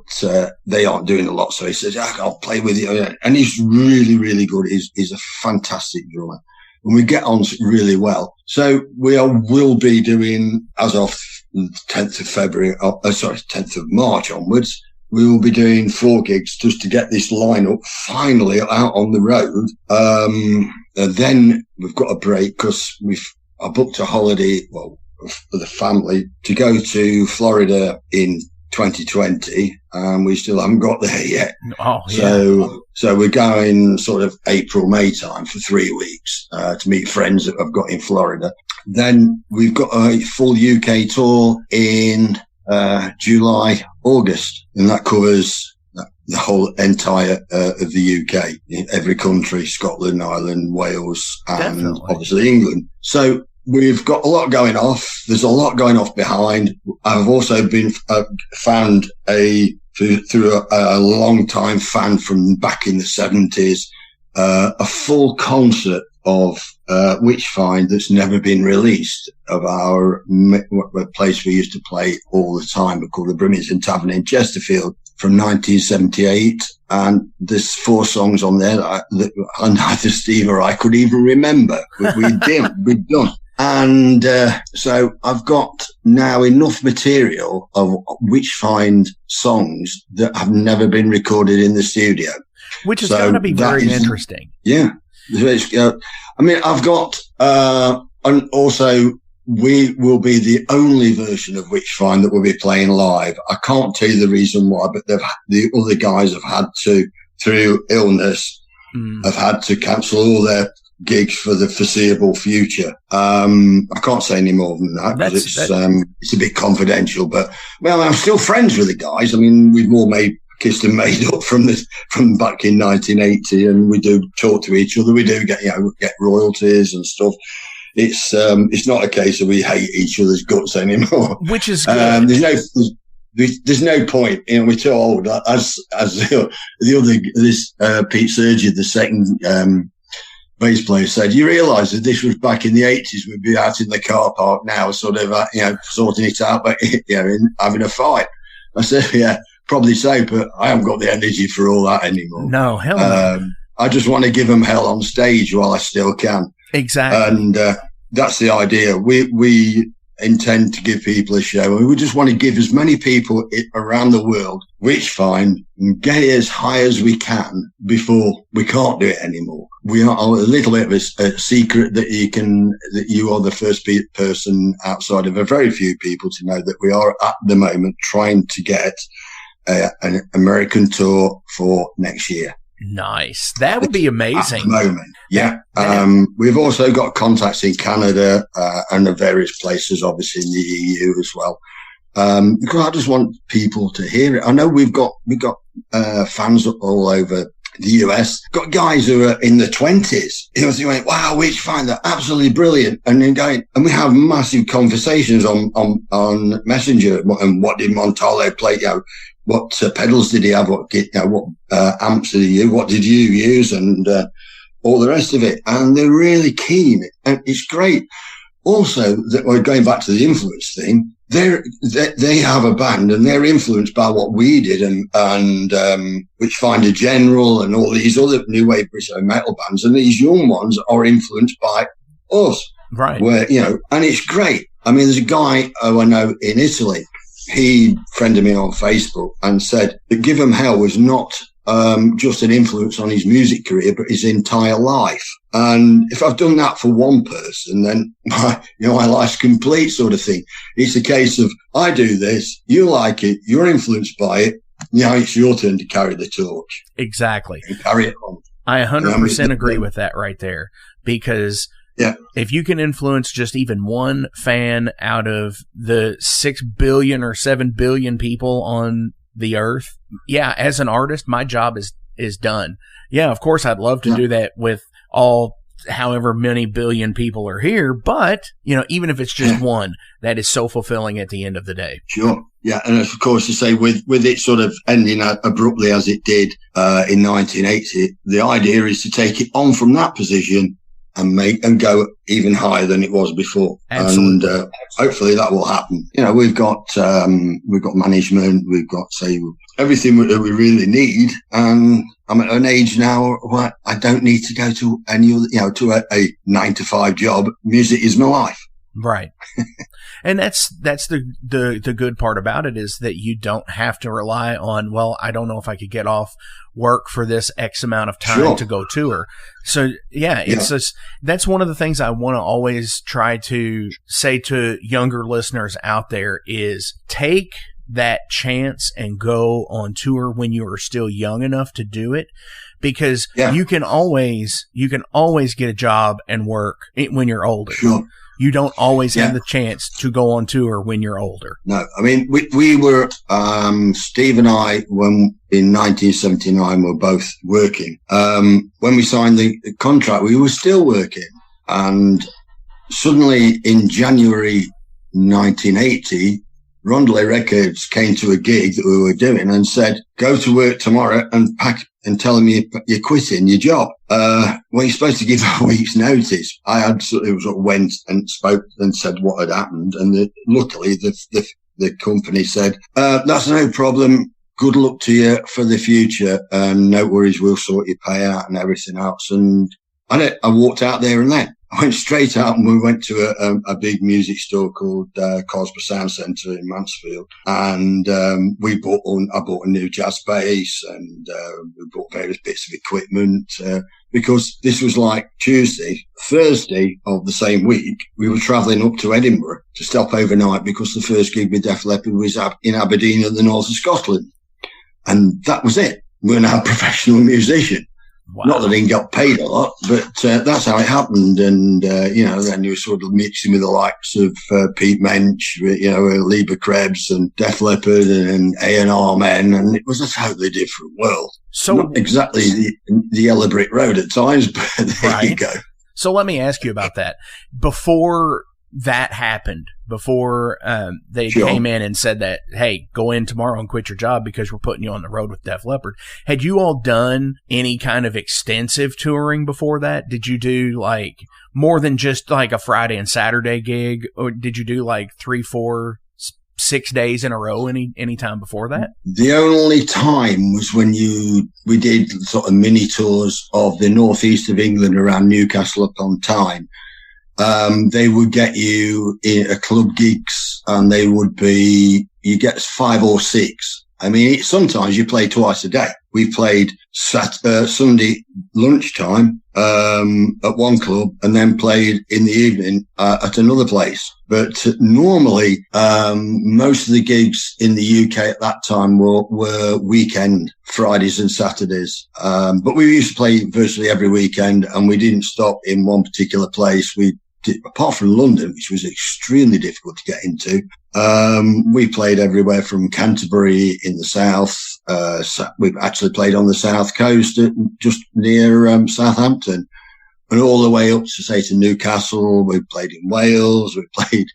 they aren't doing a lot. So he says, I'll play with you. And he's really, really good. He's a fantastic drummer. And we get on really well. So will be doing, as of 10th of March onwards, we will be doing 4 gigs just to get this lineup finally out on the road. And then we've got a break because I booked a holiday, for the family to go to Florida in 2020, and we still haven't got there yet. Oh, yeah. So we're going sort of April, May time for 3 weeks to meet friends that I've got in Florida. Then we've got a full UK tour in July, August, and that covers the whole entire of the UK, every country, Scotland, Ireland, Wales, and obviously England. So we've got a lot going off. There's a lot going off behind. I've also been found through a long time fan from back in the 70s, a full concert of Witchfynde that's never been released, of our place we used to play all the time, called the Brimington Tavern in Chesterfield, from 1978. And there's 4 songs on there that neither Steve or I could even remember. We'd done. And so I've got now enough material of Witchfynde songs that have never been recorded in the studio. Which is going to be very interesting. Yeah. I mean, I've got, and also we will be the only version of Witchfynde that will be playing live. I can't tell you the reason why, but the other guys have had to, through illness, have had to cancel all their gigs for the foreseeable future. I can't say any more than that because it's a bit confidential, but I'm still friends with the guys. I mean, we've all kissed and made up from back in 1980, and we do talk to each other. We do get royalties and stuff. It's not a case of we hate each other's guts anymore, which is good. There's no point. We're too old. As Pete Sergi, the second bass player, said, you realise that this was back in the 80s, we'd be out in the car park now, sort of, sorting it out, but, having a fight. I said, yeah, probably so, but I haven't got the energy for all that anymore. No, hell no. I just want to give 'em hell on stage while I still can. Exactly. And that's the idea. We intend to give people a show, and we just want to give as many people around the world Witchfynde and get it as high as we can before we can't do it anymore. We are a little bit of a secret that you are the first person outside of a very few people to know that we are at the moment trying to get an American tour for next year. Nice. That would be amazing. At the moment, yeah. We've also got contacts in Canada and various places, obviously in the EU as well. Because I just want people to hear it. I know we've got fans all over the US. Got guys who are in the 20s. Going, wow, Witchfynde, they're absolutely brilliant. And then and we have massive conversations on Messenger. And what did Montalo play? What pedals did he have? What amps did he use? What did you use? And all the rest of it. And they're really keen. And it's great. Also, that we're going back to the influence thing. They have a band and they're influenced by what we did and Witchfynde General and all these other new wave British metal bands. And these young ones are influenced by us. Right. Where, and it's great. I mean, there's a guy who I know in Italy. He friended me on Facebook and said that Give 'Em Hell was not just an influence on his music career, but his entire life. And if I've done that for one person, then my life's complete, sort of thing. It's a case of, I do this, you like it, you're influenced by it, now it's your turn to carry the torch. Exactly. And carry it on. I 100% agree with that right there, because if you can influence just even one fan out of the 6 billion or 7 billion people on the earth, as an artist, my job is done. Yeah, of course, I'd love to do that with all however many billion people are here, but, even if it's just one, that is so fulfilling at the end of the day. Sure. Yeah, and of course, to say with it sort of ending abruptly as it did in 1980, the idea is to take it on from that position and go even higher than it was before. Absolutely. And hopefully that will happen. We've got management, we've got everything that we really need, and I'm at an age now where I don't need to go to to a 9-to-5 job. Music is my life. Right. And that's the good part about it, is that you don't have to rely on, well, I don't know if I could get off work for this X amount of time to go tour. So that's one of the things I want to always try to say to younger listeners out there is take that chance and go on tour when you are still young enough to do it, because you can always get a job and work when you're older. Sure. You don't always have the chance to go on tour when you're older. No, I mean, we were, Steve and I, when in 1979, were both working. When we signed the contract, we were still working. And suddenly in January 1980, Rondelay Records came to a gig that we were doing and said, go to work tomorrow and pack and tell them you're quitting your job. Well, you're supposed to give a week's notice. I absolutely went and spoke and said what had happened. And luckily the company said, that's no problem. Good luck to you for the future. No worries. We'll sort your payout and everything else. And I walked out there and then. I went straight out and we went to a big music store called Clarksville Sound Centre in Mansfield, and I bought a new jazz bass, and we bought various bits of equipment because this was like Tuesday. Thursday of the same week, we were travelling up to Edinburgh to stop overnight because the first gig with Def Leppard was in Aberdeen at the north of Scotland, and that was it. We're now a professional musician. Wow. Not that I didn't get paid a lot, but that's how it happened. And, then you were sort of mixing with the likes of Pete Mensch, Lieber Krebs and Def Leppard and A&R Men, and it was a totally different world. So not exactly the Yellow Brick Road at times, but there you go. So let me ask you about that. Before that happened, before they came in and said that, hey, go in tomorrow and quit your job because we're putting you on the road with Def Leppard, had you all done any kind of extensive touring before that? Did you do like more than just like a Friday and Saturday gig, or did you do like 3, 4, 6 days in a row any time before that? The only time was when we did sort of mini tours of the northeast of England around Newcastle upon Tyne. They would get you in a club gigs, and you get 5 or 6. I mean, sometimes you play twice a day. We played Sunday lunchtime, at one club, and then played in the evening, at another place. But normally, most of the gigs in the UK at that time were weekend, Fridays and Saturdays. But we used to play virtually every weekend, and we didn't stop in one particular place. Apart from London, which was extremely difficult to get into, we played everywhere from Canterbury in the south. We've actually played on the south coast, just near Southampton, and all the way up to Newcastle. We played in Wales. We played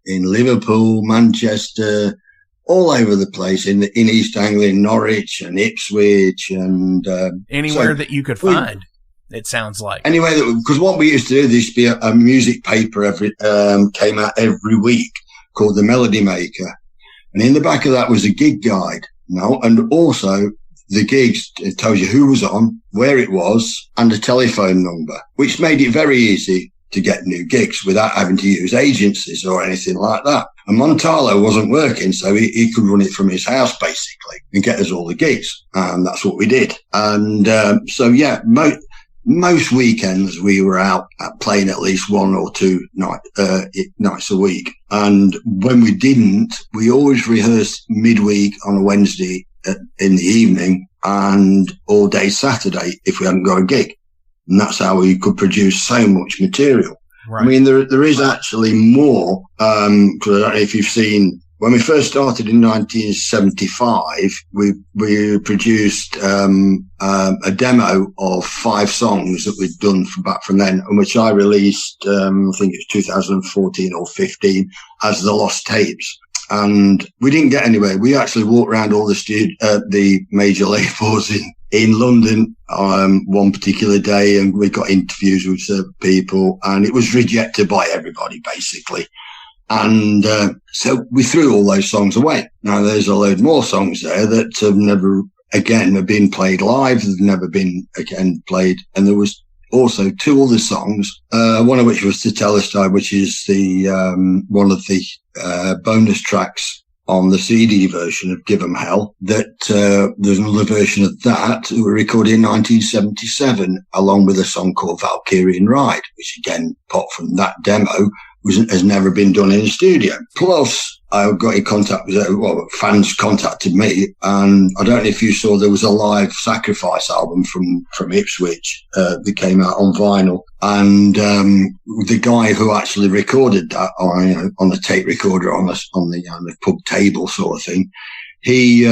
in Liverpool, Manchester, all over the place in East Anglia, Norwich and Ipswich, and anywhere that you could find. It sounds like. Anyway, because what we used to do, there used to be a music paper came out every week called The Melody Maker. And in the back of that was a gig guide. And also the gigs, it tells you who was on, where it was, and a telephone number, which made it very easy to get new gigs without having to use agencies or anything like that. And Montalo wasn't working, so he could run it from his house, basically, and get us all the gigs. And that's what we did. And most weekends we were out playing at least one or two nights a week. And when we didn't, we always rehearsed midweek on a Wednesday in the evening and all day Saturday if we hadn't got a gig. And that's how we could produce so much material. Right. I mean, there is actually more, because I don't know if you've seen, when we first started in 1975, we produced a demo of 5 songs that we'd done back from then, and which I released, I think it was 2014 or 15, as the Lost Tapes. And we didn't get anywhere. We actually walked around all the major labels in London one particular day, and we got interviews with certain people, and it was rejected by everybody, basically. And so we threw all those songs away. Now, there's a load more songs there that have never, again, have been played live. They've never been, again, played. And there was also 2 other songs, one of which was To Tell a Story, which is the one of the bonus tracks on the CD version of Give 'Em Hell. That there's another version of that we recorded in 1977, along with a song called Valkyrian Ride, which, again, apart from that demo, has never been done in a studio. Plus, I got in contact with, fans contacted me, and I don't know if you saw, there was a live Sacrifice album from Ipswich that came out on vinyl, and the guy who actually recorded that on the tape recorder on the pub table sort of thing, he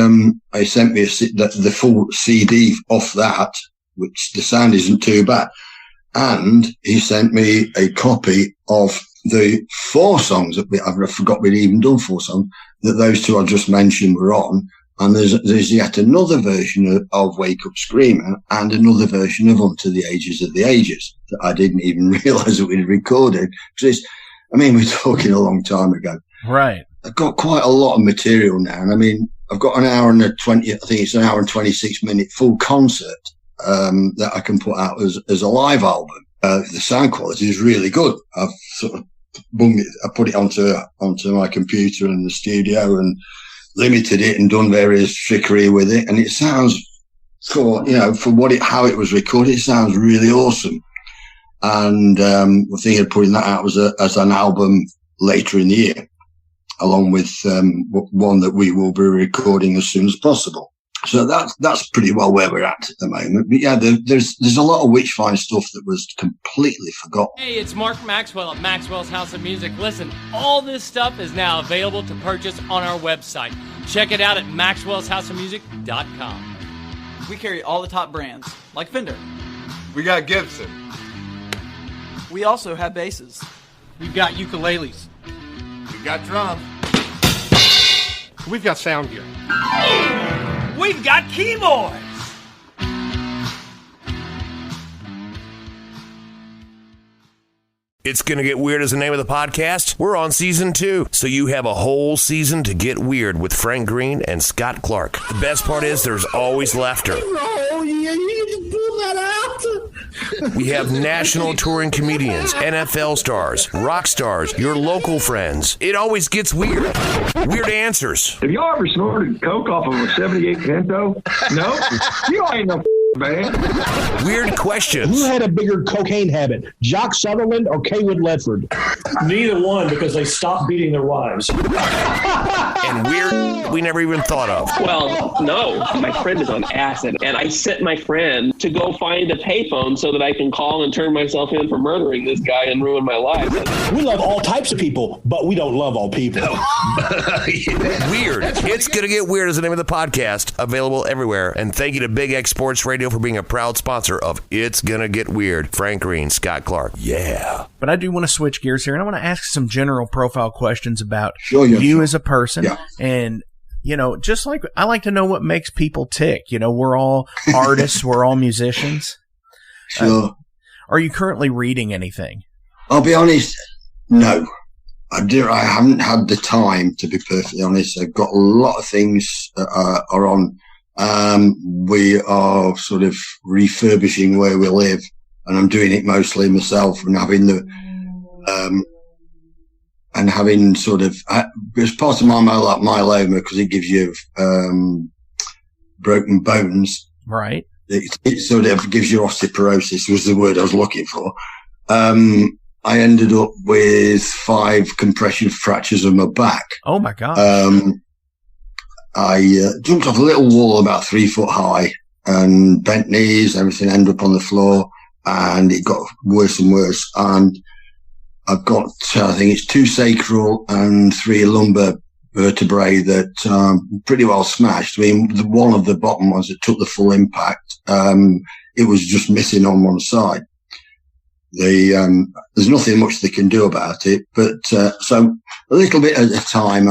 sent me the full CD off that, which the sound isn't too bad, and he sent me a copy of the 4 songs that I forgot we'd even done 4 songs that those 2 I just mentioned were on. And there's yet another version of Wake Up Screamer and another version of Unto the Ages of the Ages that I didn't even realize that we'd recorded. We're talking a long time ago. Right. I've got quite a lot of material now. And I mean, I've got an hour and 26 minute full concert, that I can put out as a live album. The sound quality is really good. I've sort of I put it onto my computer in the studio and limited it and done various trickery with it, and it sounds, for how it was recorded, it sounds really awesome. And we're thinking of putting that out as an album later in the year, along with one that we will be recording as soon as possible. So that's pretty well where we're at the moment. But yeah, there's a lot of Witchfynde stuff that was completely forgotten. Hey, it's Mark Maxwell at Maxwell's House of Music. Listen, all this stuff is now available to purchase on our website. Check it out at maxwellshouseofmusic.com. We carry all the top brands, like Fender. We got Gibson. We also have basses. We've got ukuleles. We got drums. We've got sound gear. We've got keyboards! It's Gonna Get Weird is the name of the podcast. We're on season 2, so you have a whole season to get weird with Frank Green and Scott Clark. The best part is there's always laughter. Oh, yeah, you can pull that out. We have national touring comedians, NFL stars, rock stars, your local friends. It always gets weird. Weird answers. Have y'all ever snorted coke off of a 78 Pinto? No? You ain't no man. Weird questions. Who had a bigger cocaine habit, Jock Sutherland or Kaywood Ledford? Neither one, because they stopped beating their wives. And weird we never even thought of. Well, no. My friend is on acid, and I sent my friend to go find a payphone so that I can call and turn myself in for murdering this guy and ruin my life. We love all types of people, but we don't love all people. Weird. It's Gonna Get Weird is the name of the podcast, available everywhere. And thank you to Big X Sports Radio for being a proud sponsor of It's Gonna Get Weird. Frank Green, Scott Clark. Yeah. But I do want to switch gears here, and I want to ask some general profile questions about you as a person. Yeah. And, just like I like to know what makes people tick. We're all artists. We're all musicians. Sure. Are you currently reading anything? I'll be honest, no. I haven't had the time, to be perfectly honest. I've got a lot of things that are on. We are sort of refurbishing where we live, and I'm doing it mostly myself and having and having sort of, it's part of my myeloma because it gives you broken bones. Right. It sort of gives you osteoporosis was the word I was looking for. I ended up with 5 compression fractures of my back. Oh my God. I jumped off a little wall about 3 foot high and bent knees, everything ended up on the floor, and it got worse and worse. And I've got, I think it's 2 sacral and 3 lumbar vertebrae that pretty well smashed. I mean, one of the bottom ones that took the full impact, it was just missing on one side. There's nothing much they can do about it, but so a little bit at a time,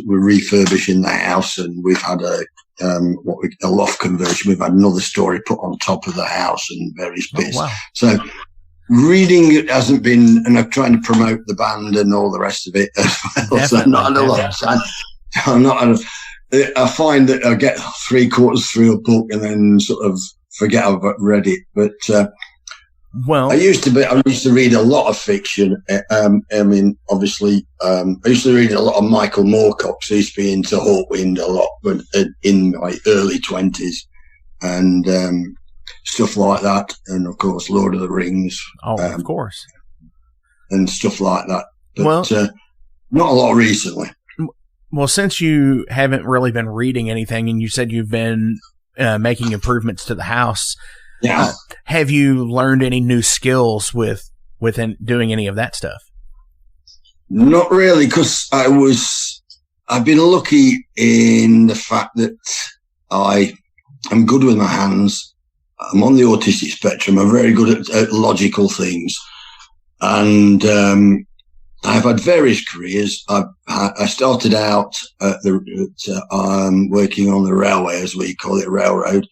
we're refurbishing the house, and we've had a loft conversion. We've had another story put on top of the house and various bits. Oh, wow. So reading hasn't been, and I'm trying to promote the band and all the rest of it as well. So I'm not had a lot. I find that I get 3/4 through a book and then sort of forget I've read it, but. Well, I used to read a lot of fiction. I mean, obviously, I used to read a lot of Michael Moorcock. I used to be into Hawkwind a lot, but in my early 20s, and stuff like that. And of course, Lord of the Rings. Oh, of course. And stuff like that. But not a lot recently. Well, since you haven't really been reading anything, and you said you've been making improvements to the house. Yeah. Have you learned any new skills within doing any of that stuff? Not really, because I've been lucky in the fact that I'm good with my hands. I'm on the autistic spectrum. I'm very good at logical things. And I've had various careers. I started out working on the railway, as we call it, railroad.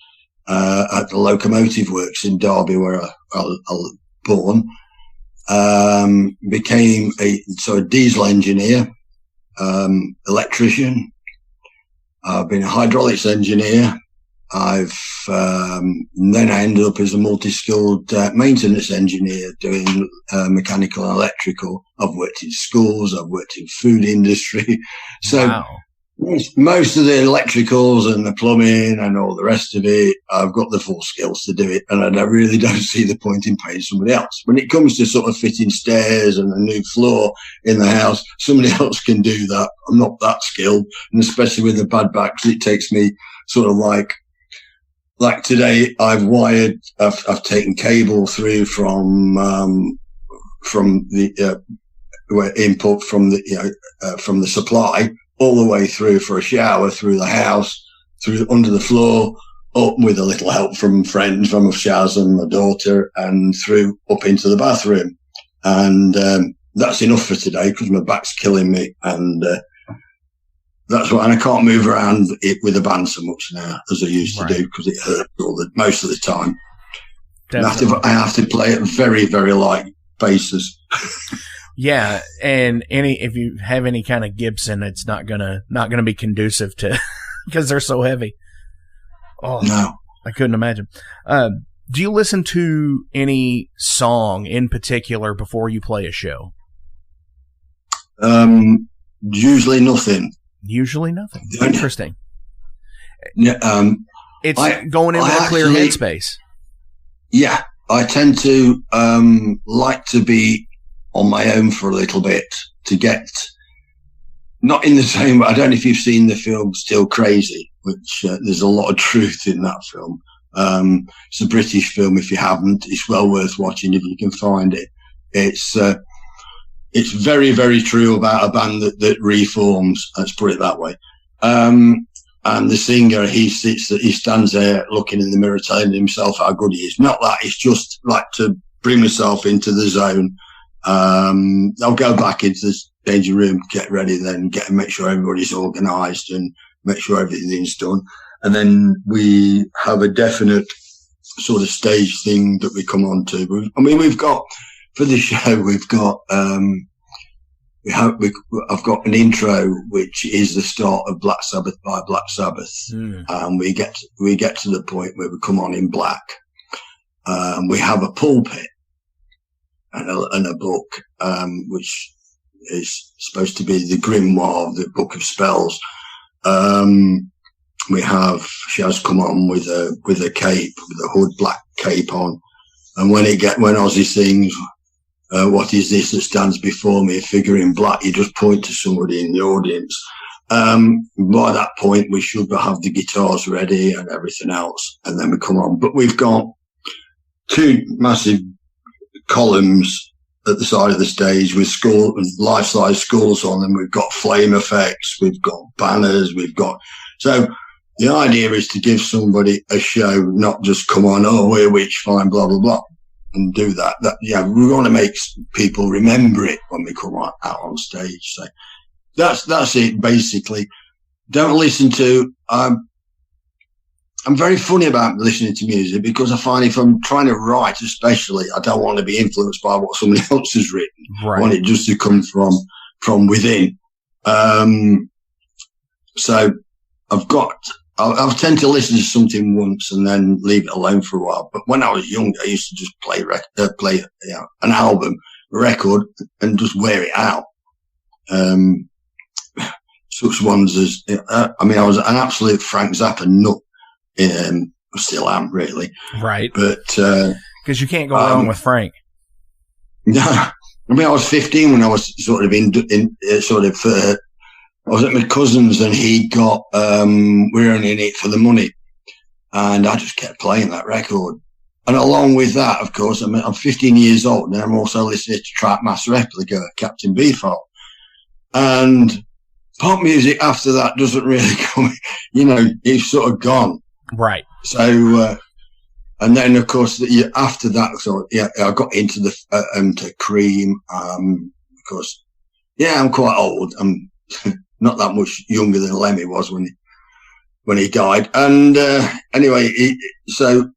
At the locomotive works in Derby, where I was born, became a diesel engineer, electrician. I've been a hydraulics engineer. Then I ended up as a multi-skilled maintenance engineer doing mechanical and electrical. I've worked in schools. I've worked in food industry. So. Wow. Most of the electricals and the plumbing and all the rest of it, I've got the full skills to do it, and I really don't see the point in paying somebody else. When it comes to sort of fitting stairs and a new floor in the house, somebody else can do that. I'm not that skilled, and especially with the bad backs, it takes me sort of like today. I've taken cable through from the input from the supply. All the way through for a shower, through the house, through under the floor, up with a little help from friends, from my showers and my daughter, and through up into the bathroom. And that's enough for today because my back's killing me. And that's what, and I can't move around it with a band so much now as I used to do because it hurts most of the time. I have to play at very, very light bases. Yeah, and if you have any kind of Gibson, it's not gonna be conducive to because they're so heavy. Oh no, I couldn't imagine. Do you listen to any song in particular before you play a show? Usually nothing. Usually nothing. Interesting. Yeah, it's going into a clear headspace. Yeah, I tend to like to be on my own for a little bit to get, not in the same way. I don't know if you've seen the film Still Crazy, which there's a lot of truth in that film. It's a British film. If you haven't, it's well worth watching if you can find it. It's very, very true about a band that reforms. Let's put it that way. And the singer, he stands there looking in the mirror, telling himself how good he is. Not that, it's just like to bring myself into the zone. I'll go back into the staging room, get ready, then make sure everybody's organised and make sure everything's done. And then we have a definite sort of stage thing that we come on to. I mean, we've got, for the show, we've got, I've got an intro, which is the start of Black Sabbath by Black Sabbath. And we get to the point where we come on in black. We have a pulpit and a book, which is supposed to be the grimoire of the Book of Spells. She has come on with a cape, with a hood, black cape on. And when Ozzy sings, what is this that stands before me, a figure in black, you just point to somebody in the audience. By that point, we should have the guitars ready and everything else, and then we come on. But we've got 2 massive columns at the side of the stage with life-size skulls on them. We've got flame effects, we've got banners, so the idea is to give somebody a show, not just come on, oh, we're Witchfynde, blah, blah, blah, and do that. We want to make people remember it when we come out on stage. So that's it, basically. Don't listen to, I'm very funny about listening to music, because I find if I'm trying to write, especially, I don't want to be influenced by what somebody else has written. Right. I want it just to come from within. So I tend to listen to something once and then leave it alone for a while. But when I was younger, I used to just play an album, a record, and just wear it out. Such ones as, I was an absolute Frank Zappa nut. I still am, really. Right. But, because you can't go wrong with Frank. No. I was 15 when I was I was at my cousin's, and he got, We're Only in It for the Money. And I just kept playing that record. And along with that, of course, I'm 15 years old, and I'm also listening to Trackmaster Replica, Captain Beefheart. And pop music after that doesn't really come, it's sort of gone. Right. So, and then, of course, after that, I got into to Cream. Of course, I'm quite old. I'm not that much younger than Lemmy was when he died. And anyway, so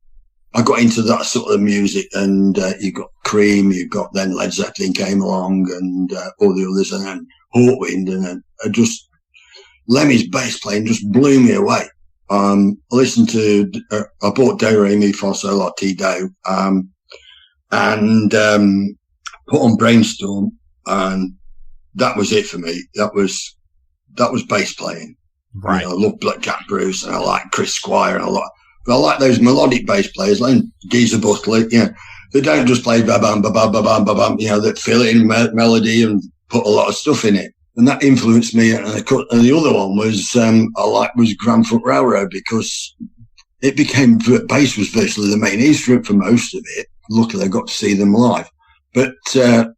I got into that sort of music, and you got Cream, you got then Led Zeppelin came along, and all the others, and then Hawkwind, and then Lemmy's bass playing just blew me away. I listened to, I bought Do Re Mi Fa Sol La Ti Do, and put on Brainstorm, and that was it for me. That was bass playing. Right. I love Jack Bruce, and I like Chris Squire, and I like those melodic bass players, like Geezer Butler. They don't just play ba bam ba bam ba bam ba bam. That fill in melody and put a lot of stuff in it. And that influenced me. And the other one was Grand Funk Railroad, because bass was virtually the main instrument for most of it. Luckily, I got to see them live. But so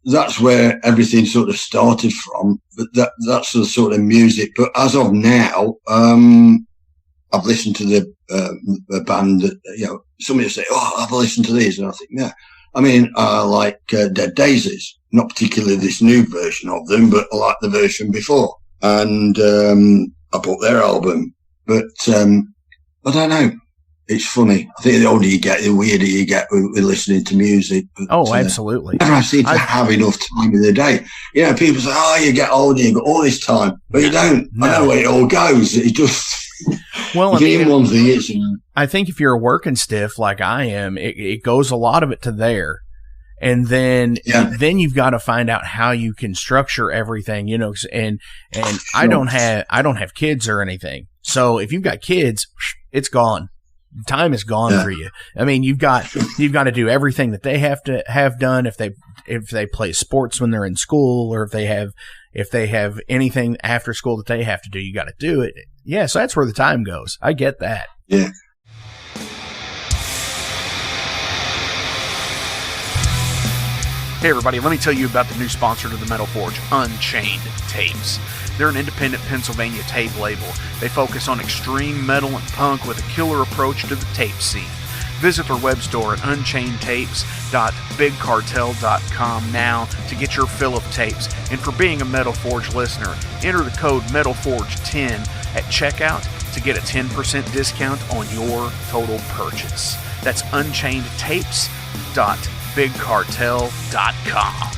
that's where everything sort of started from. But that's the sort of music. But as of now, I've listened to the band that, somebody will say, oh, I've listened to these. And I think, yeah. I like Dead Daisies. Not particularly this new version of them, but I like the version before. And I bought their album. But I don't know. It's funny. I think the older you get, the weirder you get with listening to music. But, absolutely. I seem to have enough time in the day. People say, oh, you get older, you've got all this time. But you don't. No. I know where it all goes. It just... Well, one thing is, I think if you're working stiff like I am, it goes a lot of it to there. And then you've got to find out how you can structure everything, and sure. I don't have kids or anything. So if you've got kids, it's gone. Time is gone for you. You've got to do everything that they have to have done if they play sports when they're in school, or if they have anything after school that they have to do, you got to do it. Yeah. So that's where the time goes. I get that. Yeah. Hey everybody, let me tell you about the new sponsor to the Metal Forge, Unchained Tapes. They're an independent Pennsylvania tape label. They focus on extreme metal and punk with a killer approach to the tape scene. Visit their web store at unchainedtapes.bigcartel.com now to get your fill of tapes. And for being a Metal Forge listener, enter the code METALFORGE10 at checkout to get a 10% discount on your total purchase. That's unchainedtapes.bigcartel.com.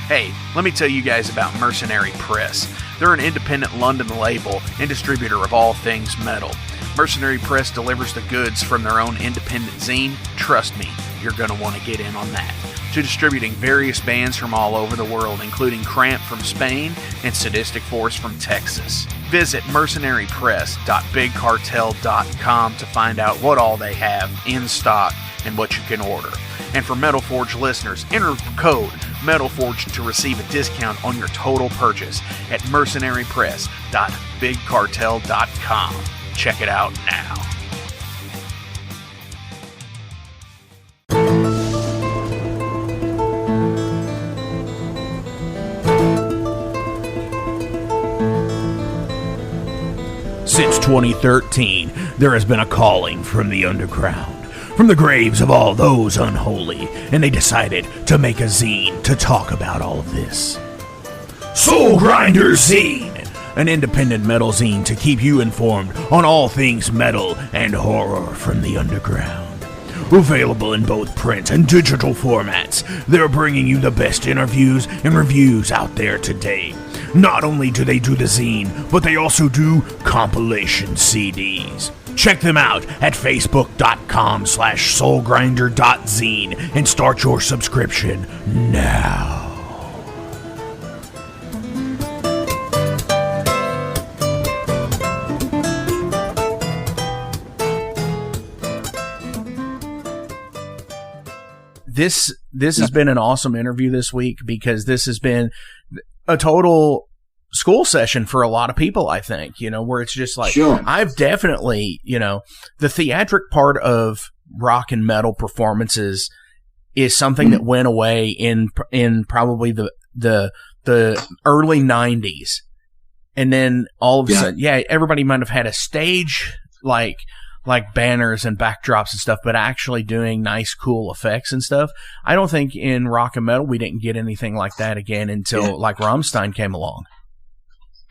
Hey, let me tell you guys about Mercenary Press. They're an independent London label and distributor of all things metal. Mercenary Press delivers the goods from their own independent zine. Trust me, you're going to want to get in on that. To distributing various bands from all over the world, including Cramp from Spain and Sadistic Force from Texas. Visit mercenarypress.bigcartel.com to find out what all they have in stock and what you can order. And for Metal Forge listeners, enter code MetalForge to receive a discount on your total purchase at mercenarypress.bigcartel.com. Check it out now. Since 2013, there has been a calling from the underground, from the graves of all those unholy, and they decided to make a zine to talk about all of this. Soulgrinder Zine, an independent metal zine to keep you informed on all things metal and horror from the underground. Available in both print and digital formats, they're bringing you the best interviews and reviews out there today. Not only do they do the zine, but they also do compilation CDs. Check them out at facebook.com/soulgrinder.zine and start your subscription now. This has been an awesome interview this week because this has been a total school session for a lot of people, I think, where it's just like, sure. I've definitely, the theatric part of rock and metal performances is something that went away in probably the early 90s. And then all of a sudden, everybody might have had a stage like banners and backdrops and stuff, but actually doing nice, cool effects and stuff. I don't think in rock and metal we didn't get anything like that again until like Rammstein came along.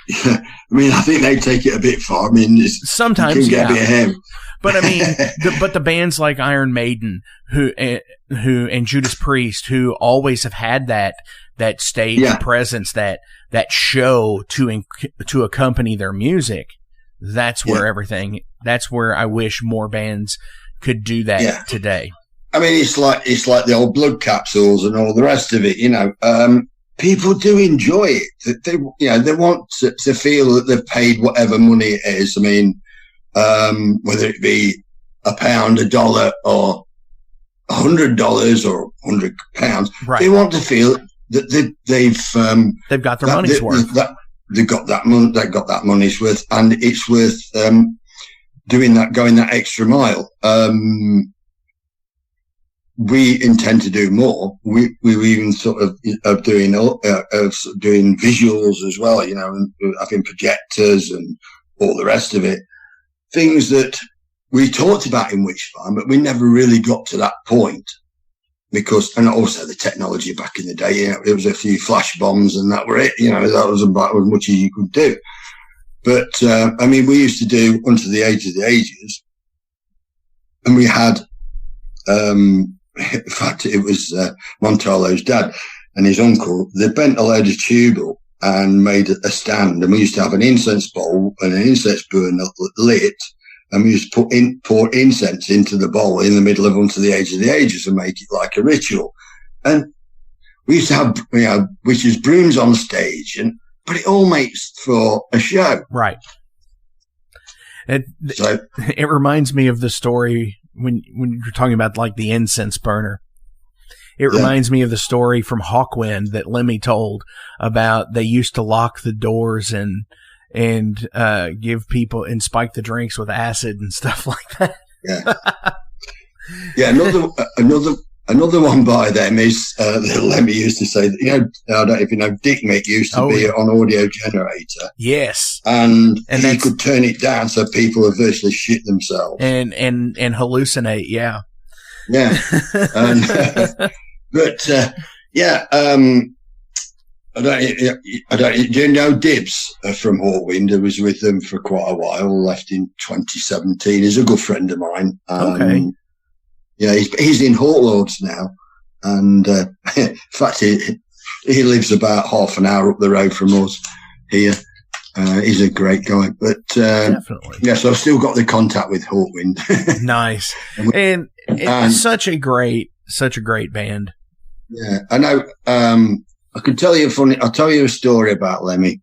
Yeah, I mean, I think they take it a bit far. I mean, sometimes, get a bit ahead. But I mean, the bands like Iron Maiden, who and Judas Priest, who always have had that stage presence, that show to accompany their music. That's where that's where I wish more bands could do that today. I mean, it's like the old Blood Capsules and all the rest of it, People do enjoy it. They want to feel that they've paid whatever money it is. I mean, whether it be £1, $1, or $100 or £100, they want to feel that they've got their money's worth. They've got that money's worth, and it's worth going that extra mile. We intend to do more. We even sort of doing visuals as well, and having projectors and all the rest of it. Things that we talked about in Witchfynde, but we never really got to that point and also the technology back in the day. It was a few flash bombs and that were it. That was about as much as you could do. But I mean, we used to do Unto the Age of the Ages, and we had. In fact, it was Montalo's dad and his uncle. They bent a load of tubal and made a stand, and we used to have an incense bowl and an incense burner lit, and we used to pour incense into the bowl in the middle of Unto the Age of the Ages and make it like a ritual. And we used to have witches' brooms on stage, but it all makes for a show, right? It reminds me of the story. When you're talking about like the incense burner, it reminds me of the story from Hawkwind that Lemmy told about they used to lock the doors and give people and spike the drinks with acid and stuff like that. Another one by them is that Lemmy used to say that, I don't know if you know, Dick Mick used to be on audio generator. Yes. And he could turn it down so people would virtually shit themselves. And hallucinate, yeah. Yeah. I don't, do you know Dibs from Hawkwind, who was with them for quite a while, left in 2017. He's a good friend of mine. Okay. Yeah, he's in Hawklords now, and in fact, He lives about half an hour up the road from us here. He's a great guy. But definitely. Yeah, so I've still got the contact with Hawkwind. Nice. And it's such a great band. Yeah, I know. I can tell you I'll tell you a story about Lemmy.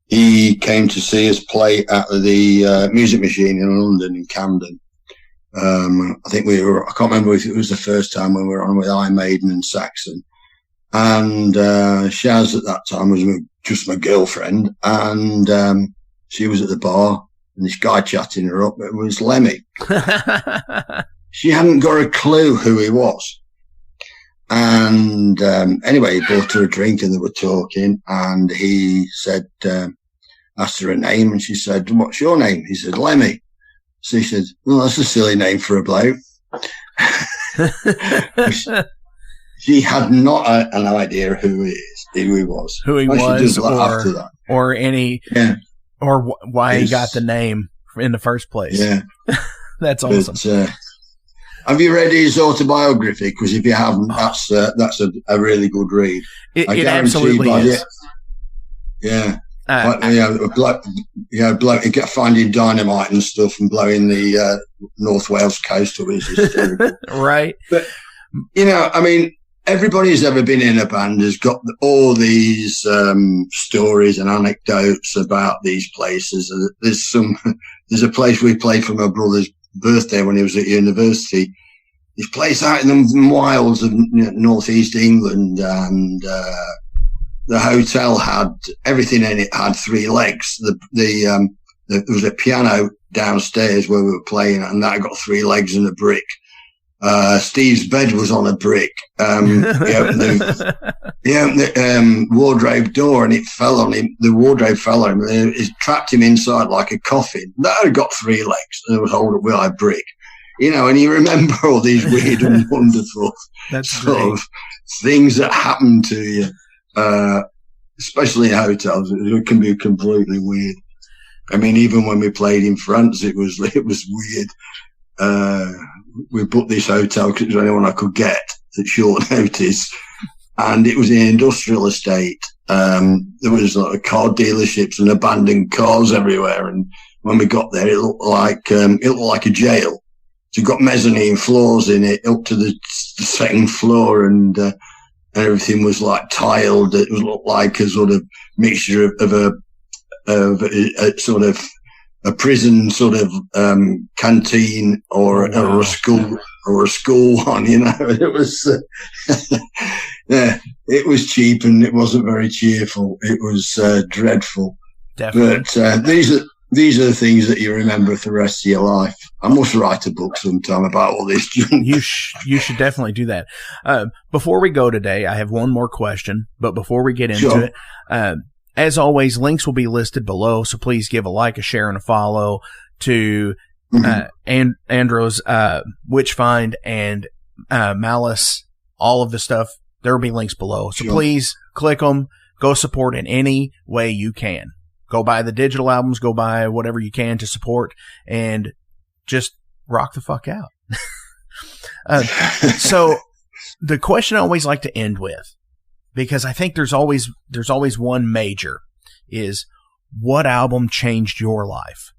He came to see us play at the Music Machine in London, in Camden. I think I can't remember if it was the first time when we were on with Iron Maiden and Saxon. And Shaz at that time was just my girlfriend. And she was at the bar and this guy chatting her up. It was Lemmy. She hadn't got a clue who he was. And anyway, he bought her a drink and they were talking, and he said, asked her a name, and she said, "What's your name?" He said, "Lemmy." So he said, "Well, that's a silly name for a bloke." She had not an idea who he was, or why he got the name in the first place. Yeah, that's awesome. But, have you read his autobiography? Because if you haven't, that's a really good read. It absolutely is. Yeah. Finding dynamite and stuff and blowing the North Wales coast away is hysterical. Right. But, I mean, everybody who's ever been in a band has got all these stories and anecdotes about these places. There's a place we played for my brother's birthday when he was at university. This place out in the wilds of northeast England, and the hotel had everything in it. Had 3 legs. There was a piano downstairs where we were playing, and that got 3 legs and a brick. Steve's bed was on a brick. He opened the wardrobe door, and it fell on him. The wardrobe fell on him. It trapped him inside like a coffin. That had got 3 legs, and it was held up with a brick. And you remember all these weird and wonderful sort of things that happen to you, especially in hotels. It can be completely weird. I mean, even when we played in France, it was weird. We booked this hotel because it was the only one I could get at short notice, and it was an industrial estate. There was car dealerships and abandoned cars everywhere. And when we got there, it looked like a jail. So you've got mezzanine floors in it up to the second floor, and everything was like tiled. It looked like a sort of mixture of a sort of a prison sort of canteen or a school one. It was yeah, it was cheap and it wasn't very cheerful. It was dreadful. Definitely. But these are the things that you remember for the rest of your life. I must write a book sometime about all this junk. You should definitely do that. Before we go today, I have one more question, but before we get into it, as always, links will be listed below, so please give a like, a share, and a follow to Andro's Witchfynde and Malice, all of the stuff. There will be links below, so please click them. Go support in any way you can. Go buy the digital albums, go buy whatever you can to support, and just rock the fuck out. So the question I always like to end with, because I think there's always one major, is what album changed your life?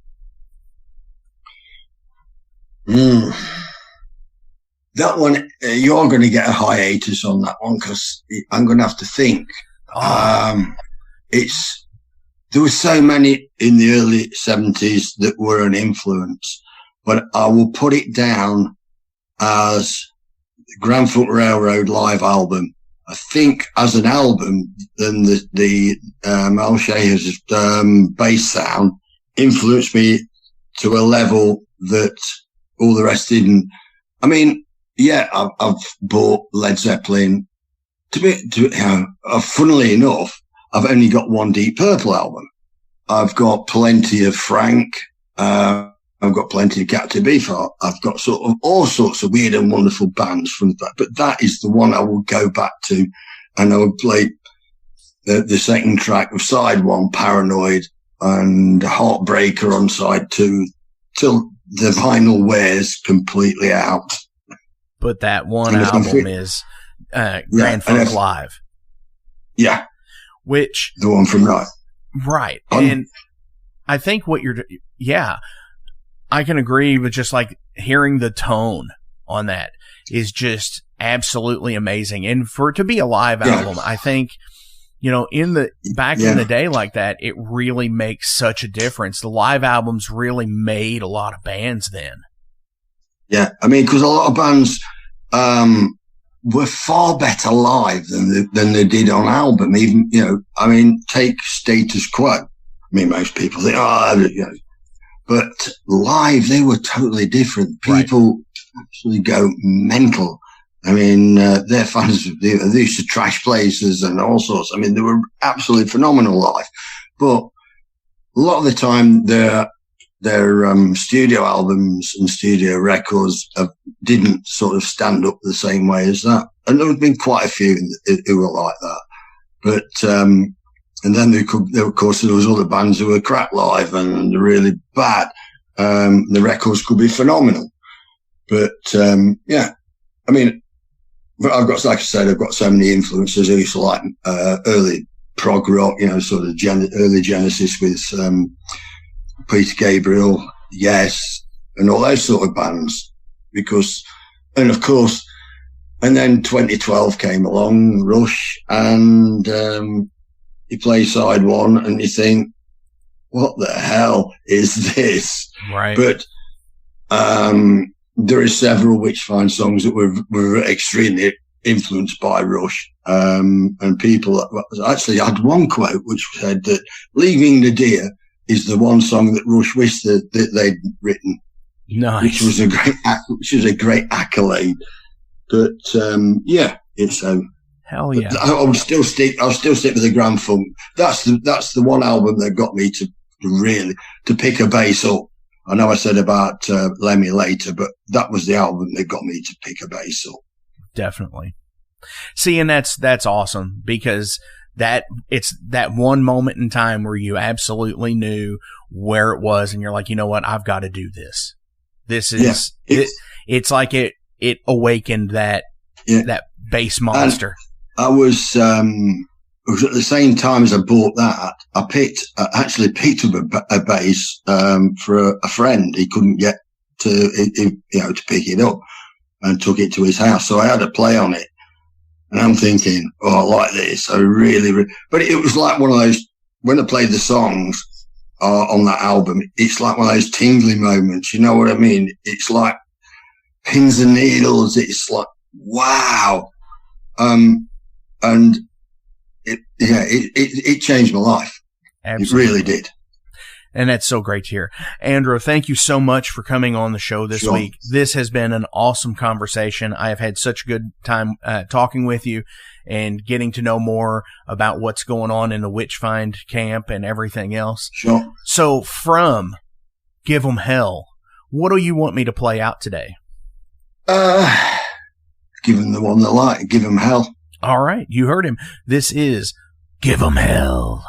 That one, you're going to get a hiatus on that one because I'm going to have to think. There were so many in the early 70s that were an influence, but I will put it down as the Grand Funk Railroad live album. I think as an album, then the Mal Shear's bass sound influenced me to a level that all the rest didn't. I mean, yeah, I've bought Led Zeppelin. Funnily enough, I've only got one Deep Purple album. I've got plenty of Frank. I've got plenty of Captain Beefheart. I've got sort of all sorts of weird and wonderful bands from that. But that is the one I will go back to. And I would play the second track of side 1, Paranoid, and Heartbreaker on side 2 till the vinyl wears completely out. But that one album is Grand Funk Live. Yeah. Which the one from Night. Right. And I think what I can agree with just like hearing the tone on that is just absolutely amazing. And for it to be a live album, I think, in the day like that, it really makes such a difference. The live albums really made a lot of bands then. Yeah. I mean, because a lot of bands, were far better live than they did on album. Even, take Status Quo. I mean, most people think, but live, they were totally different. People actually go mental. I mean, their fans, they used to trash places and all sorts. I mean, they were absolutely phenomenal live. But a lot of the time, their studio albums and studio records didn't sort of stand up the same way as that. And there have been quite a few who were like that. But, and then of course, there was other bands who were crap live and really bad. The records could be phenomenal. But, I mean, but I've got, like I said, I've got so many influences. I used to like, early prog rock, sort of early Genesis with, Peter Gabriel, Yes, and all those sort of bands. And of course, and then 2012 came along, Rush, and you play side one and you think, what the hell is this? Right. But there are several Witchfynde songs that were extremely influenced by Rush. And people actually had one quote which said that Leaving the Deer is the one song that Rush wished that they'd written. Nice. Which was a great accolade. But, it's, hell yeah. I'll still stick with the Grand Funk. That's the one album that got me to pick a bass up. I know I said about, Lemmy later, but that was the album that got me to pick a bass up. Definitely. See, and that's awesome because it's that one moment in time where you absolutely knew where it was and you're like, you know what? I've got to do this. This is, it's like it awakened that bass monster. And I was, it was at the same time as I bought that, I actually picked up a bass, for a friend. He couldn't get to pick it up and took it to his house. So I had to play on it. And I'm thinking, I like this. I really, but it was like one of those, when I played the songs on that album, it's like one of those tingly moments. You know what I mean? It's like pins and needles. It's like, wow. And it changed my life. Absolutely. It really did. And that's so great to hear. Andro, thank you so much for coming on the show this week. This has been an awesome conversation. I have had such a good time talking with you and getting to know more about what's going on in the Witchfynde camp and everything else. Sure. So from Give 'Em Hell, what do you want me to play out today? Give 'em the one they like. Give 'em hell. All right. You heard him. This is Give 'Em Hell.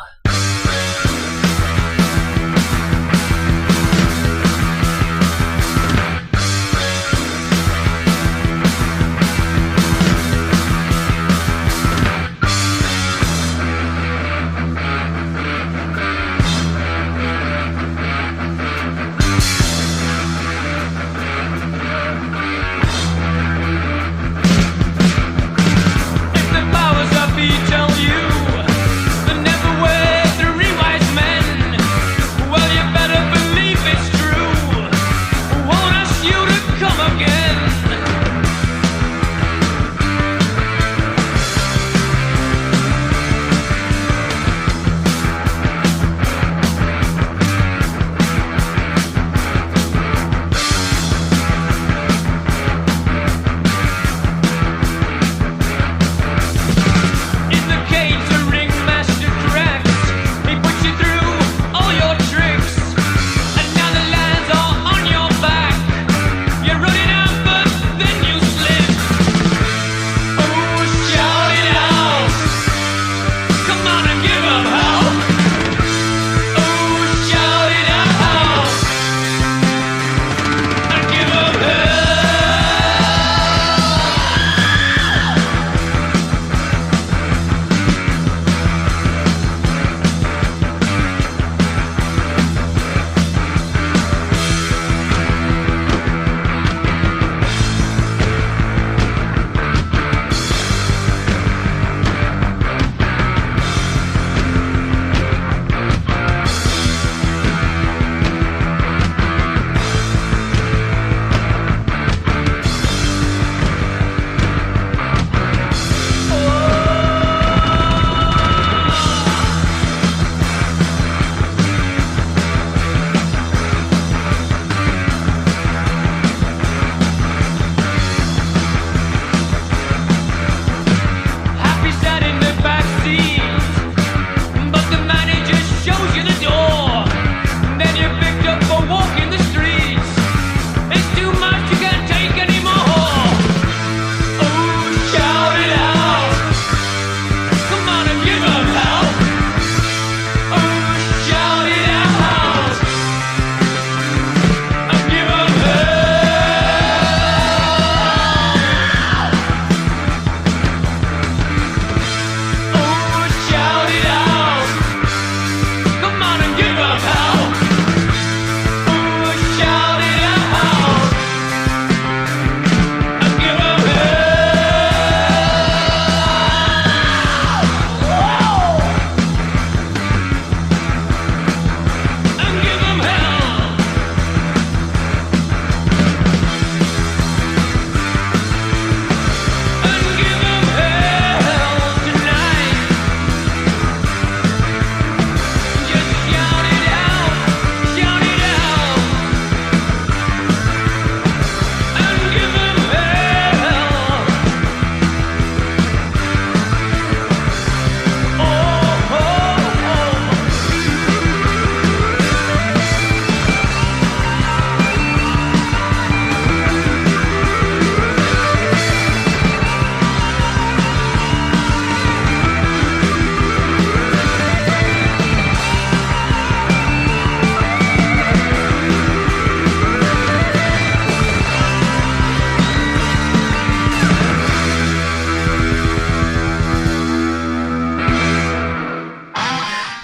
If the powers that be tell you, then never wait.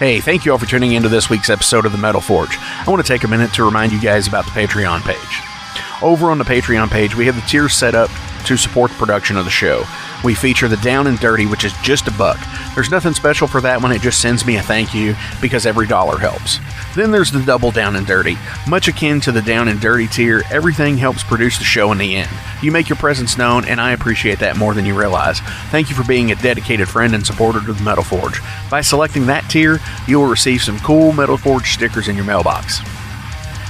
Hey, thank you all for tuning into this week's episode of The Metal Forge. I want to take a minute to remind you guys about the Patreon page. Over on the Patreon page, we have the tiers set up to support the production of the show. We feature the Down and Dirty, which is just $1. There's nothing special for that one, it just sends me a thank you because every dollar helps. Then there's the Double Down and Dirty. Much akin to the Down and Dirty tier, everything helps produce the show in the end. You make your presence known, and I appreciate that more than you realize. Thank you for being a dedicated friend and supporter to the Metal Forge. By selecting that tier, you will receive some cool Metal Forge stickers in your mailbox.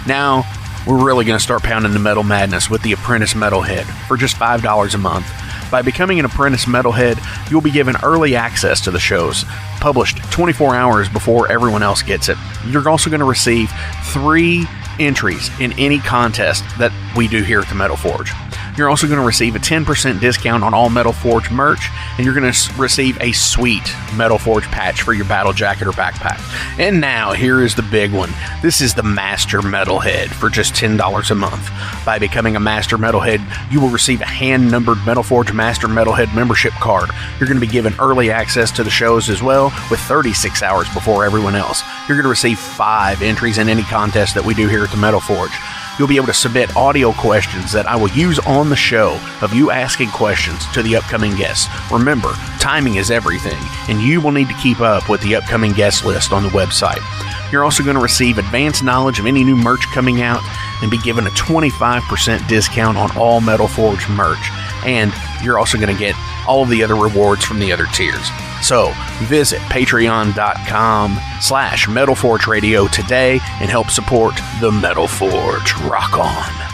Now, we're really going to start pounding the metal madness with the Apprentice Metalhead for just $5 a month. By becoming an Apprentice Metalhead, you'll be given early access to the shows, published 24 hours before everyone else gets it. You're also going to receive 3 entries in any contest that we do here at the Metal Forge. You're also going to receive a 10% discount on all Metal Forge merch, and you're going to receive a sweet Metal Forge patch for your battle jacket or backpack. And now, here is the big one. This is the Master Metalhead for just $10 a month. By becoming a Master Metalhead, you will receive a hand-numbered Metal Forge Master Metalhead membership card. You're going to be given early access to the shows as well, with 36 hours before everyone else. You're going to receive 5 entries in any contest that we do here at the Metal Forge. You'll be able to submit audio questions that I will use on the show of you asking questions to the upcoming guests. Remember, timing is everything, and you will need to keep up with the upcoming guest list on the website. You're also going to receive advanced knowledge of any new merch coming out and be given a 25% discount on all Metal Forge merch. And you're also going to get all of the other rewards from the other tiers. So visit patreon.com/Metal Forge Radio today and help support the Metal Forge. Rock on.